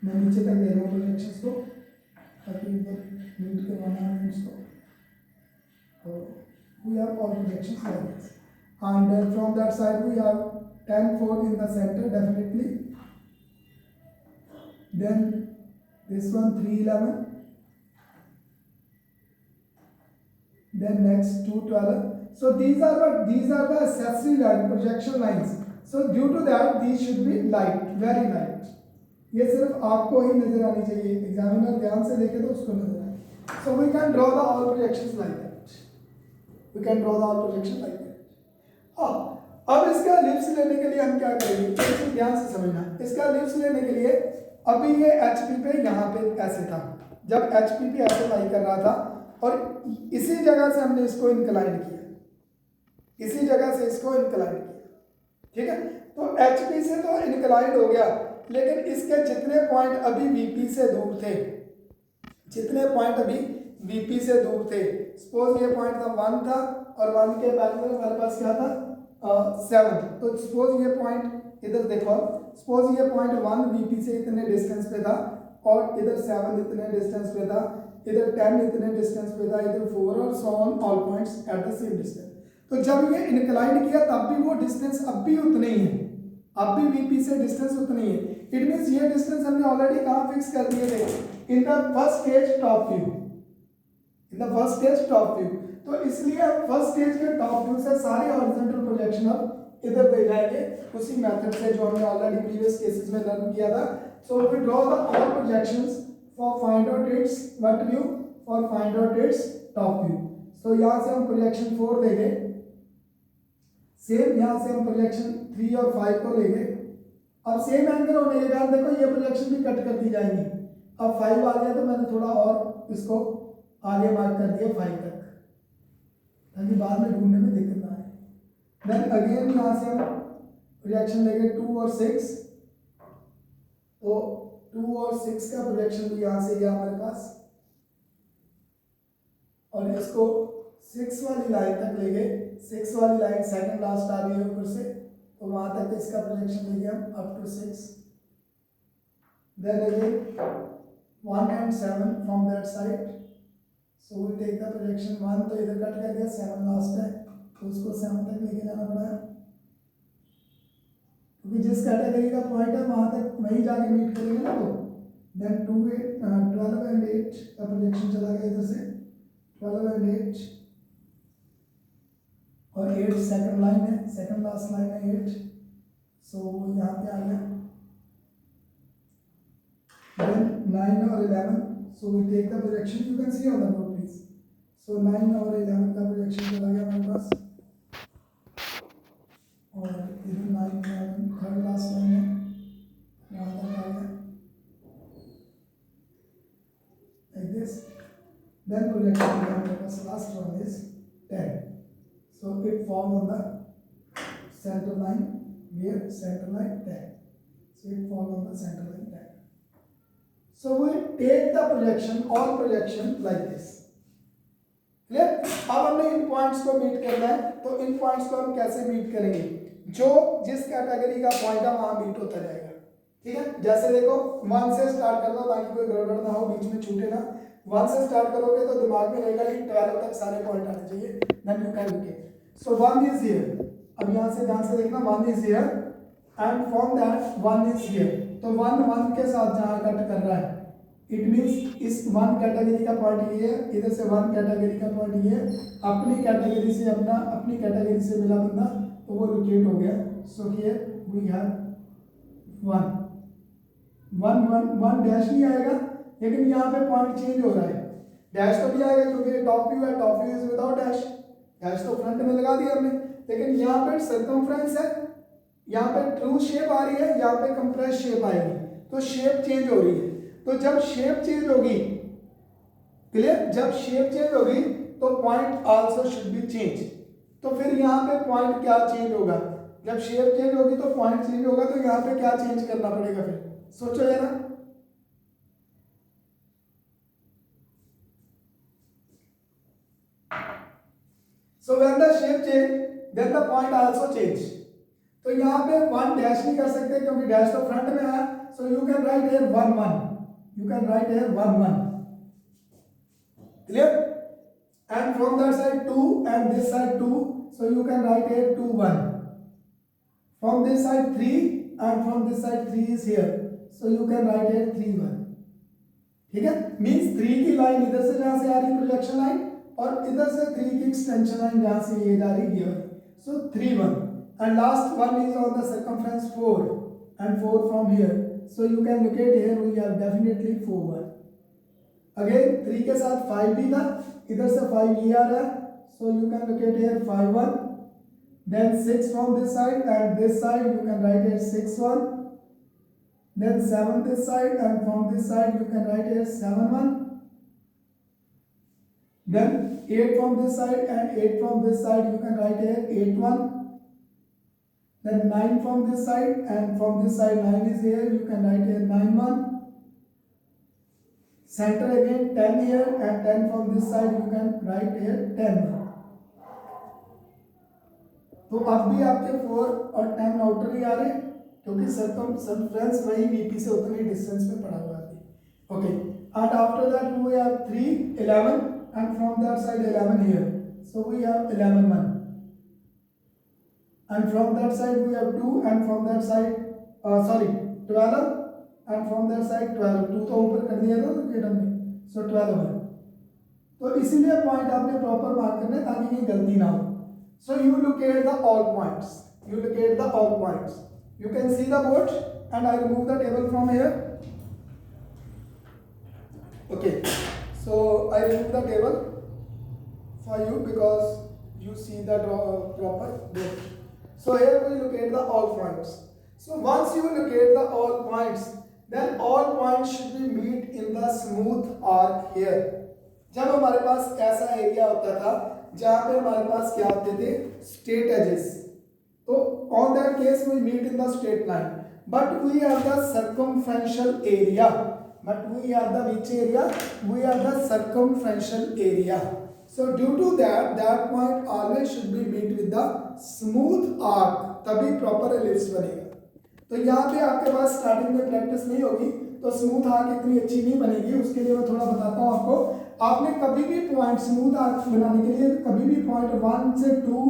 मैं नीचे तक ले रहा हूँ प्रोजेक्शंस को ताकि मीट करवाना है इसको. We have all projections like this, and then from that side we have 10 4 in the center definitely. Then this one 3 11. Then next 2 12. So these are the accessory line projection lines. So due to that these should be light, very light. ये सिर्फ आपको ही नजर आनी चाहिए, एग्जामिनर ध्यान से देखे तो उसको नजर आए. So we can draw the all projections like that. We can draw the all projection like that. अब इसका लिप्स लेने के लिए हम क्या करेंगे, इसको ध्यान से समझना. इसका लिप्स लेने के लिए अभी ये HP पे यहाँ पे ऐसे था, जब HP पे ऐसे लाई कर रहा था और इसी जगह से हमने इसको इंक्लाइन किया, इसी जगह से इसको इंक्लाइन किया. ठीक है. तो HP से तो इंक्लाइन हो गया, लेकिन इसके जितने पॉइंट अभी VP से दूर थे, जितने पॉइंट अभी VP से दूर थे, सपोज ये पॉइंट था 1 था और 1 के पैरेलल हमारे पास क्या था 7. तो सपोज ये पॉइंट इधर देखो, सपोज ये पॉइंट 1 VP से इतने डिस्टेंस पे था और इधर 7 इतने डिस्टेंस पे था, इधर 10 इतने डिस्टेंस पे था, इधर 4 और so on all points at the same distance. तो जब ये इंक्लाइन किया तब भी वो डिस्टेंस अब भी उतने ही है, अब भी VP से डिस्टेंस उतनी ही है. इट मींस ये डिस्टेंस हमने ऑलरेडी कहाँ फिक्स कर दिए थे, इन the first stage top view, in the first stage top view. तो इसलिए हम फर्स्ट स्टेज के टॉप व्यू से सारे हॉरिजॉन्टल प्रोजेक्शन अब इधर दे जाएंगे उसी मेथड से जो हमने ऑलरेडी प्रीवियस केसेस में लर्न किया था. So we draw the all projections for find out its what view, for find out its top view. सो यहाँ से हम प्रोजेक्शन 4 देंगे, सेम यहाँ से हम प्रोजेक्शन 3 और 5 को लेंगे. अब सेम एंगल होने के कारण देखो ये प्रोजेक्शन भी कट कर दी जाएंगी. अब 5 आ गया तो मैंने थोड़ा और इसको आगे मार्क कर दिया 5 तक, ताकि बाद में ढूंढने में दिक्कत ना आए. देन अगेन यहाँ से हम प्रोजेक्शन लेंगे 2 और 6. तो 2 और 6 का प्रोजेक्शन भी यहाँ से गया हमारे पास और इसको 6 वाली लाइन तक लेंगे. 6 वाली लाइन सेकंड लास्ट आ रही है ऊपर से, तो वहां तक इसका प्रोजेक्शन लेंगे हम up to 6. Then again 1 and 7 from that side. So we take the projection 1, तो इधर कट कर दिया, 7 लास्ट है तो उसको 7 तक लेके जाना पड़ा है, क्योंकि जिस कैटेगरी का पॉइंट है वहां तक वहीं जाके मीट करेंगे ना. तो देन 12 and 8 का प्रोजेक्शन चला गया इधर से, 12 and 8 और 8 सेकंड लाइन है, सेकंड लास्ट लाइन है 8. सो यहाँ पे आ गया. देन 9 और 11. So we take the projection, you can see on the board please. So 9 और 11 का प्रोजेक्शन चला गया हमारे पास और इधर 9 थर्ड लास्ट लाइन है, यहाँ तक आ गया लाइक दिस. देन प्रोजेक्शन हमारे पास last one is 10. So it form on the center line, here center line 10. So it form on the center line 10. So we take the projection, all projection like this. Clear? अब हमने इन पॉइंट्स को मीट करना है, तो इन पॉइंट्स को हम कैसे मीट करेंगे, जो जिस कैटेगरी का पॉइंट है वहां मीट होता रहेगा. ठीक है. जैसे देखो 1 से स्टार्ट कर दो ताकि कोई गड़बड़ ना हो, बीच में छूटे ना. 1 से स्टार्ट करोगे तो दिमाग में रहेगा कि 12 तक सारे पॉइंट आने चाहिए. Then you can look. So 1 is here. अब यहाँ से ध्यान से देखना, 1 is here and from that 1 is here. तो 1 1 के साथ जहाँ कट कर रहा है इट मीन्स इस वन कैटेगरी का पॉइंट ये है, इधर से वन कैटेगरी का पॉइंट ये है, अपनी कैटेगरी से मिला बंदा तो वो लोकेट हो गया. So here we have one dash नहीं आएगा, लेकिन यहाँ पे पॉइंट चेंज हो रहा है. डैश तो भी आएगा क्योंकि टॉप व्यू है, top view is without dash. Dash तो फ्रंट में लगा दिया हमने, लेकिन यहाँ पे सर्कमफ्रेंस है, यहाँ पे ट्रू शेप आ रही है, यहाँ पे कंप्रेस शेप आएगी, तो शेप चेंज हो रही है. तो जब शेप चेंज होगी, क्लियर, जब शेप चेंज होगी तो point also should be change. तो फिर यहाँ पे पॉइंट क्या चेंज होगा, जब शेप चेंज होगी तो पॉइंट चेंज होगा, तो यहाँ पे क्या चेंज करना पड़ेगा, फिर सोचो जरा. So when the shape change, then the point also change. तो यहाँ पे वन डैश नहीं कर सकते क्योंकि डैश तो फ्रंट में है. So you can write here 1 1. You can write here 1 1. Clear? And from that side 2 and this side 2. So you can write here 2 1. From this side 3 and from this side 3 is here. So you can write here 3 1. ठीक है, मीन्स 3 की लाइन इधर से जहां से आ रही प्रोजेक्शन लाइन, और इधर से 3 की एक्सटेंशन लाइन जहां से ये जा रही है. सो 3 1 and last one is on the circumference 4 and 4 from here. So you can locate here, we have definitely 4 1. Again 3 के साथ 5 भी था, इधर से 5 ये आ रहा है. So you can locate here 5 1. Then 6 from this side and this side you can write here 6 1. Then 7 this side and from this side you can write here 7 1. Then 8 from this side and 8 from this side you can write here 8 1. Then 9 from this side and from this side 9 is here, you can write here 9 1. Center again 10 here and 10 from this side you can write here 10 1. तो अब भी आपके 4 और 10 आउटर ही आ रहे हैं क्योंकि सर्कमफ्रेंस वही वीपी से उतनी डिस्टेंस में पड़ा हुआ है. Okay, and after that we have 3 11 and from that side 11 here. So we have 11 1. And from that side we have 2 and from that side 12 and from that side 12. 2 तो ऊपर कर दिया था लोकेटर में. So 12 1. तो इसीलिए पॉइंट आपने प्रॉपर मार्क करना है ताकि कहीं गलती ना हो. So you locate the all points. You locate the all points. You can see the board and I remove the table from here. Okay. So I remove the table for you because you see the proper board. So here we locate the all points. So once you locate the all points, then all points should be meet in the smooth arc here. जब हमारे पास ऐसा एरिया होता था जहाँ पे हमारे पास क्या होते थे, स्ट्रेट एजेस, तो on that case we meet in the straight line. But we have the circumferential area. But we have the which area? We have the circumferential area. So due to that, that point always should be meet with the smooth arc. तभी proper ellipse बनेगा. तो यहाँ पे आपके पास स्टार्टिंग में प्रैक्टिस नहीं होगी तो स्मूथ आर्क इतनी अच्छी नहीं बनेगी. उसके लिए मैं थोड़ा बताता हूँ आपको. आपने कभी भी पॉइंट स्मूथ आर्क बनाने के लिए कभी भी पॉइंट 1 से 2,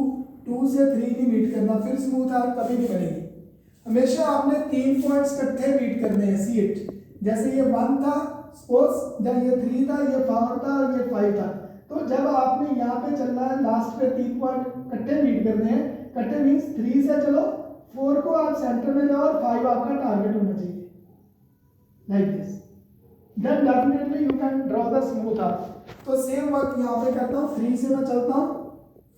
2 से 3 नहीं मीट करना, फिर स्मूथ आर्क कभी नहीं बनेगी. हमेशा आपने 3 पॉइंट्स इकट्ठे मीट करने हैं. सी इट, जैसे ये 1 था, सपोज जब ये 3 था, ये 4 था और ये 5 था, तो जब आपने यहाँ पे चलना है लास्ट पे 3 पॉइंट इकट्ठे मीट करने हैं. इकट्ठे मीन्स 3 से चलो, 4 को आप सेंटर में लो और 5 आपका टारगेट होना चाहिए, like this. Then definitely you can draw the smooth arc. तो सेम वर्क यहाँ पे करता हूँ. 3 से मैं चलता हूँ,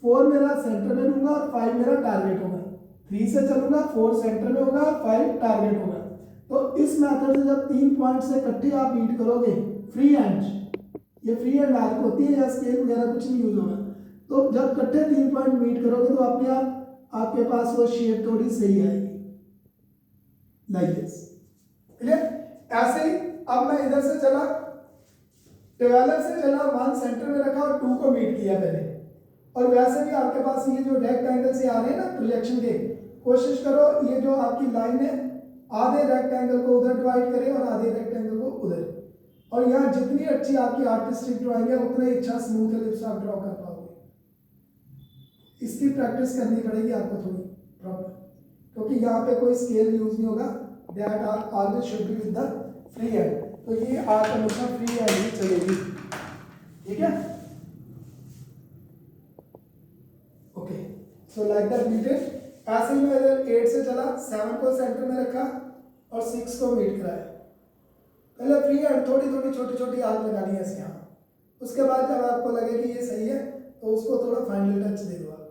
4 मेरा सेंटर में लूंगा और 5 मेरा टारगेट होगा. 3 से चलूंगा, 4 सेंटर में होगा और 5 टारगेट होगा. तो इस मेथड से जब 3 पॉइंट से इकट्ठे आप मीट करोगे, फ्री हैंड, ये फ्री हैंड आर्क होती है या स्केल वगैरह कुछ नहीं यूज होगा. तो जब इकट्ठे 3 पॉइंट मीट करोगे तो अपने आप आपके पास वो शेप थोड़ी सही आएगी, लाइक दिस. क्लियर? ऐसे ही अब मैं इधर से चला, 12 से चला, 1 सेंटर में रखा और 2 को मीट किया पहले. और वैसे भी आपके पास ये जो रेक्टेंगल से आ रहे हैं ना प्रोजेक्शन के, कोशिश करो ये जो आपकी लाइन है आधे रेक्टेंगल को उधर डिवाइड करें और आधे रेक्टेंगल को उधर. और यहाँ जितनी अच्छी आपकी आर्टिस्टिक ड्राइंग है उतना ही अच्छा स्मूथ एलिप्स आप ड्रॉ कर पाओगे. इसकी प्रैक्टिस करनी पड़ेगी आपको थोड़ी प्रॉपर, क्योंकि यहाँ पे कोई स्केल यूज नहीं होगा. That are always should be with the free hand. तो ये आर्क हमेशा फ्री हैंड ही चलेगी, ठीक है। Okay, so like that meted. ऐसे ही मैं 8 से चला, 7 को सेंटर में रखा और 6 को मीट कराया। पहले फ्री हैंड थोड़ी थोड़ी छोटी छोटी आर्क लगानी है यहाँ। उसके बाद जब आपको लगे कि ये सही है तो उसको थोड़ा फाइनल टच दे दो आप,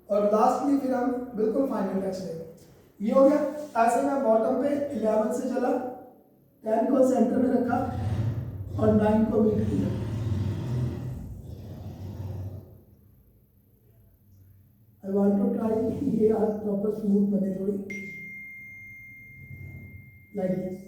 और लास्टली फिर हम बिल्कुल फाइनल टच देंगे। ये हो गया। ऐसे मैं बॉटम पे 11 से चला, 10 को सेंटर में रखा और 9 को मीट किया। आई वांट टू ट्राई ये आज प्रॉपर स्मूथ बने थोड़ी, लाइक दिस।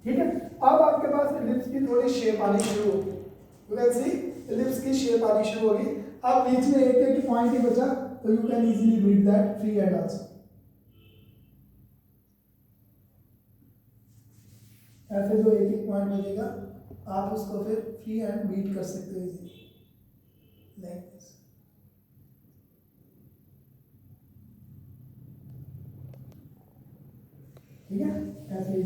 ठीक है, अब आपके पास एलिप्स की थोड़ी शेप आनी शुरू होगी। यू कैन सी एलिप्स की शेप आनी शुरू होगी। अब बीच में एक एक पॉइंट ही बचा, तो you can easily beat that free hand also. ऐसे जो एक एक पॉइंट बचेगा आप उसको फिर फ्री हैंड बीट कर सकते हो इजीली, लाइक दिस। ठीक है, ऐसे ही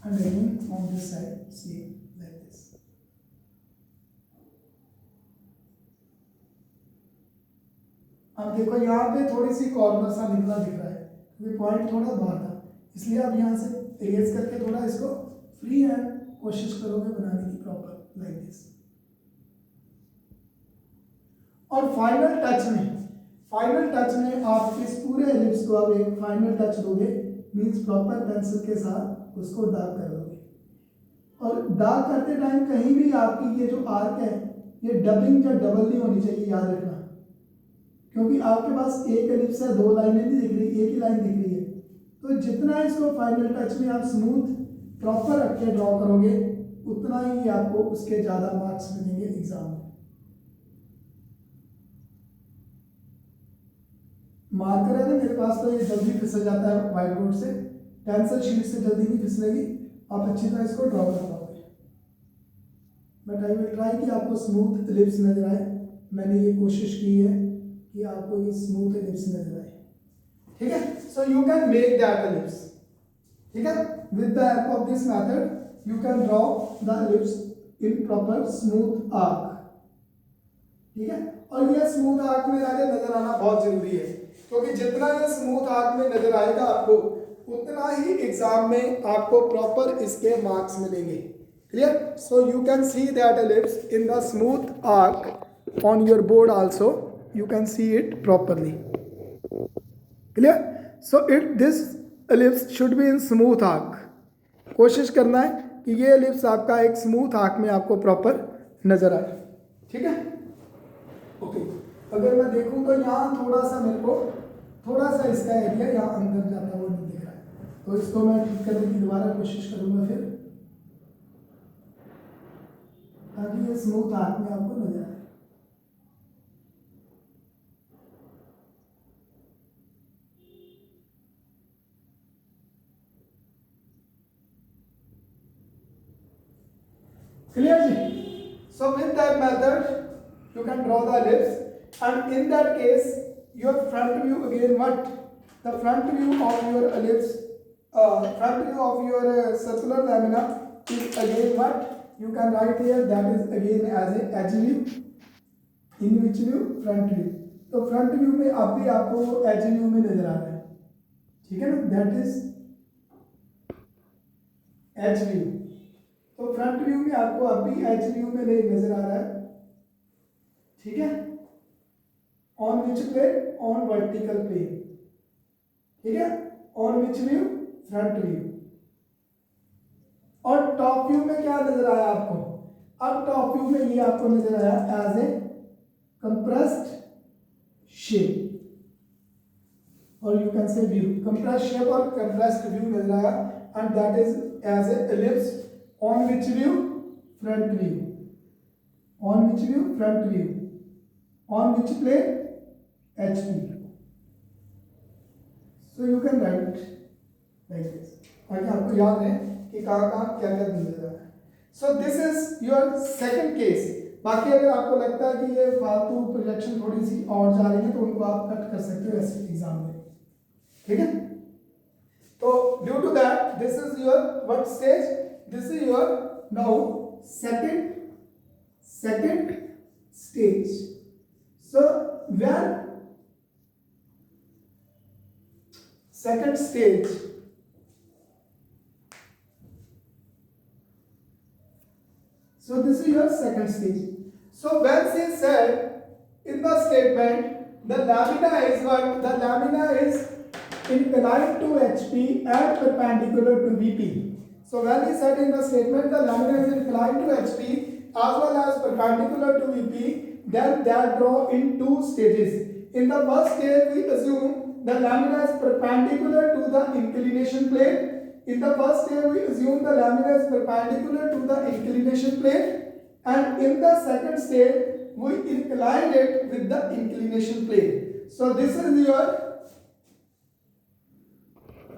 and again on this side same like this. अब देखो यहाँ पे थोड़ी सी कॉर्नर सा निकला दिख रहा है क्योंकि पॉइंट थोड़ा बाहर था, इसलिए आप यहाँ से इरेज करके थोड़ा इसको फ्री हैंड कोशिश करोगे बनाने की प्रॉपर, लाइक दिस। और फाइनल टच में आप इस पूरे एलिप्स को आप एक फाइनल टच दोगे, मींस प्रॉपर पेंसिल के साथ उसको डार्क कर दोगे। और डार्क करते टाइम कहीं भी आपकी ये जो आर्क है ये डबिंग या डबल नहीं होनी चाहिए, याद रखना, क्योंकि आपके पास एक एलिप्स है, 2 लाइनें नहीं दिख रही, एक ही लाइन दिख रही है। तो जितना इसको फाइनल टच में आप स्मूथ प्रॉपर रख के ड्रॉ करोगे उतना ही आपको उसके ज़्यादा मार्क्स मिलेंगे एग्जाम में। मार्कर है ना मेरे पास, तो ये जल्दी फिसल जाता है व्हाइट बोर्ड से, पेंसिल शीट से जल्दी नहीं फिसलेगी, आप अच्छी तरह इसको ड्रॉ कर पाओगे। बट आई विल ट्राई कि आपको स्मूथ एलिप्स नजर आए। मैंने ये कोशिश की है कि आपको ये स्मूथ एलिप्स नजर आए, ठीक है। सो you can make that ellipse, ठीक है, with the help of this method you can draw the ellipse in proper smooth arc, ठीक है। और ये स्मूथ आर्क में नजर आना बहुत जरूरी है, क्योंकि जितना ये स्मूथ आर्क में नजर आएगा आपको उतना ही एग्जाम में आपको प्रॉपर इसके मार्क्स मिलेंगे। Clear? So you can see that ellipse in the smooth arc on your board also, you can see it properly. Clear? So it this ellipse should be in smooth arc. कोशिश करना है कि ये एलिप्स आपका एक स्मूथ आर्क में आपको प्रॉपर नजर आए, ठीक है। ओके, अगर मैं देखूं तो यहाँ थोड़ा सा मेरे को थोड़ा सा इसका एरिया यहाँ अंदर जाता हुआ नहीं दिख रहा है, तो इसको मैं ठीक करने की दोबारा कोशिश करूंगा फिर, ताकि ये स्मूथ आर्क में आपको नजर आए। क्लियर जी? So with that method you can draw the ellipse, and in that case your front view again, what the front view of your ellipse, front view of your circular lamina is again what you can write here, that is again as a edge view, in which view, front view। तो फ्रंट व्यू में अब भी आपको एज व्यू में नजर आ रहा है, ठीक है ना, दैट इज एज व्यू। तो फ्रंट व्यू में आपको अब भी एज व्यू में नहीं नजर आ रहा है, ठीक है, on which plane, on vertical plane, ठीक है, on which view, front view. और टॉप व्यू में क्या नजर आया आपको? अब टॉप व्यू में ये आपको नजर आया एज ए कंप्रेस्ड शेप, और you can say view, compressed shape और कंप्रेस्ड व्यू नजर आया, and that is as a ellipse on which view, front view, on which view, front view, on which plane, HP। so you can write like this, ताकि आपको याद है कि कहाँ कहाँ क्या क्या नजर आ रहा है। सो this is your second case. बाकी अगर आपको लगता है कि ये फालतू प्रोजेक्शन थोड़ी सी और जा रही है तो उनको आप कट कर सकते हो ऐसे एग्जाम में, ठीक है। तो due to that this is your what stage, this is your now second stage. So when second stage, so this is your second stage. So when she said in the statement the lamina is what, the lamina is inclined to HP and perpendicular to VP. So when he said in the statement the lamina is inclined to HP as well as perpendicular to VP, then that draw in two stages. In the first stage we assume the lamina is perpendicular to the inclination plane. In the first stage we assume the lamina is perpendicular to the inclination plane, and in the second stage we incline it with the inclination plane. So this is your,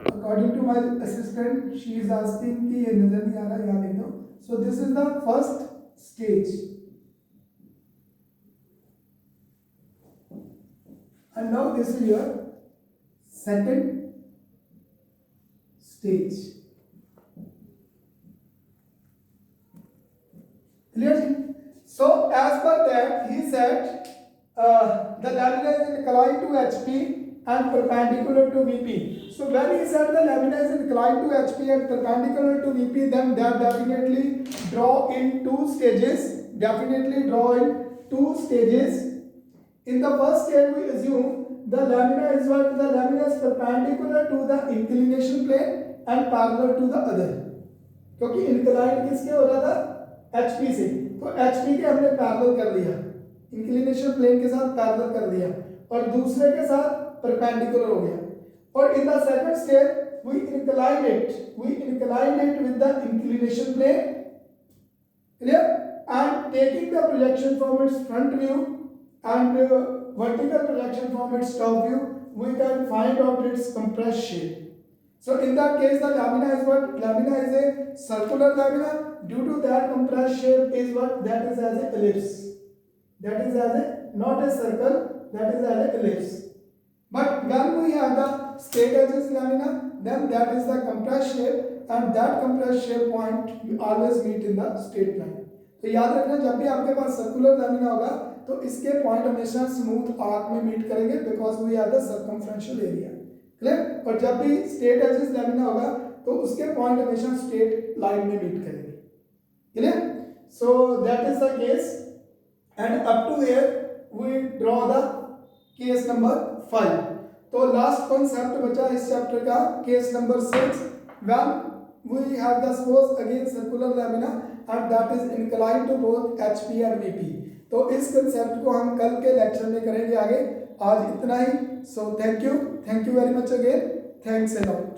according to my assistant, she is asking कि ये नजर नहीं आ रहा, यहाँ लिख दो. So this is the first stage, and now this is your second stage. Clear? So as per that he said the lamina is inclined to HP and perpendicular to VP. So when he said the lamina is inclined to HP and perpendicular to VP, then that definitely draw in two stages. Definitely draw in two stages. In the first stage we assume the lamina is what, the lamina is perpendicular to the inclination plane and parallel to the other. क्योंकि inclined किसके हो रहा था, HP से, तो HP के हमने पैरेलल कर दिया, इंक्लिनेशन प्लेन के साथ पैरेलल कर दिया, और दूसरे के साथ परपेंडिकुलर हो गया. और in the second step we incline it with the inclination plane. Clear? And taking the projection from its front view and vertical projection from its top view, we can find out its compressed shape. So in that case the lamina is what, lamina is a circular lamina. Due to that compressed shape is what, that is as a ellipse, that is as a, not a circle, that is as a ellipse. But when we have the straight edges lamina, then that is the compressed shape, and that compressed shape point we always meet in the straight line. तो याद रखना जब भी आपके पास सर्कुलर लैमिना होगा तो इसके पॉइंट हमेशा स्मूथ आर्क में मीट करेंगे, because we have the circumferential area. Clear? और जब भी स्ट्रेट एजेस लैमिना होगा तो उसके पॉइंट हमेशा स्ट्रेट लाइन में मीट करेंगे. Clear? So that is the case, and up to here we draw the case number 5. तो लास्ट कॉन्सेप्ट बचा इस चैप्टर का, case number 6. When we have the suppose again circular lamina and that is inclined to both HP and VP. तो इस कंसेप्ट को हम कल के लेक्चर में करेंगे आगे. आज इतना ही. So thank you very much again. Thanks a lot.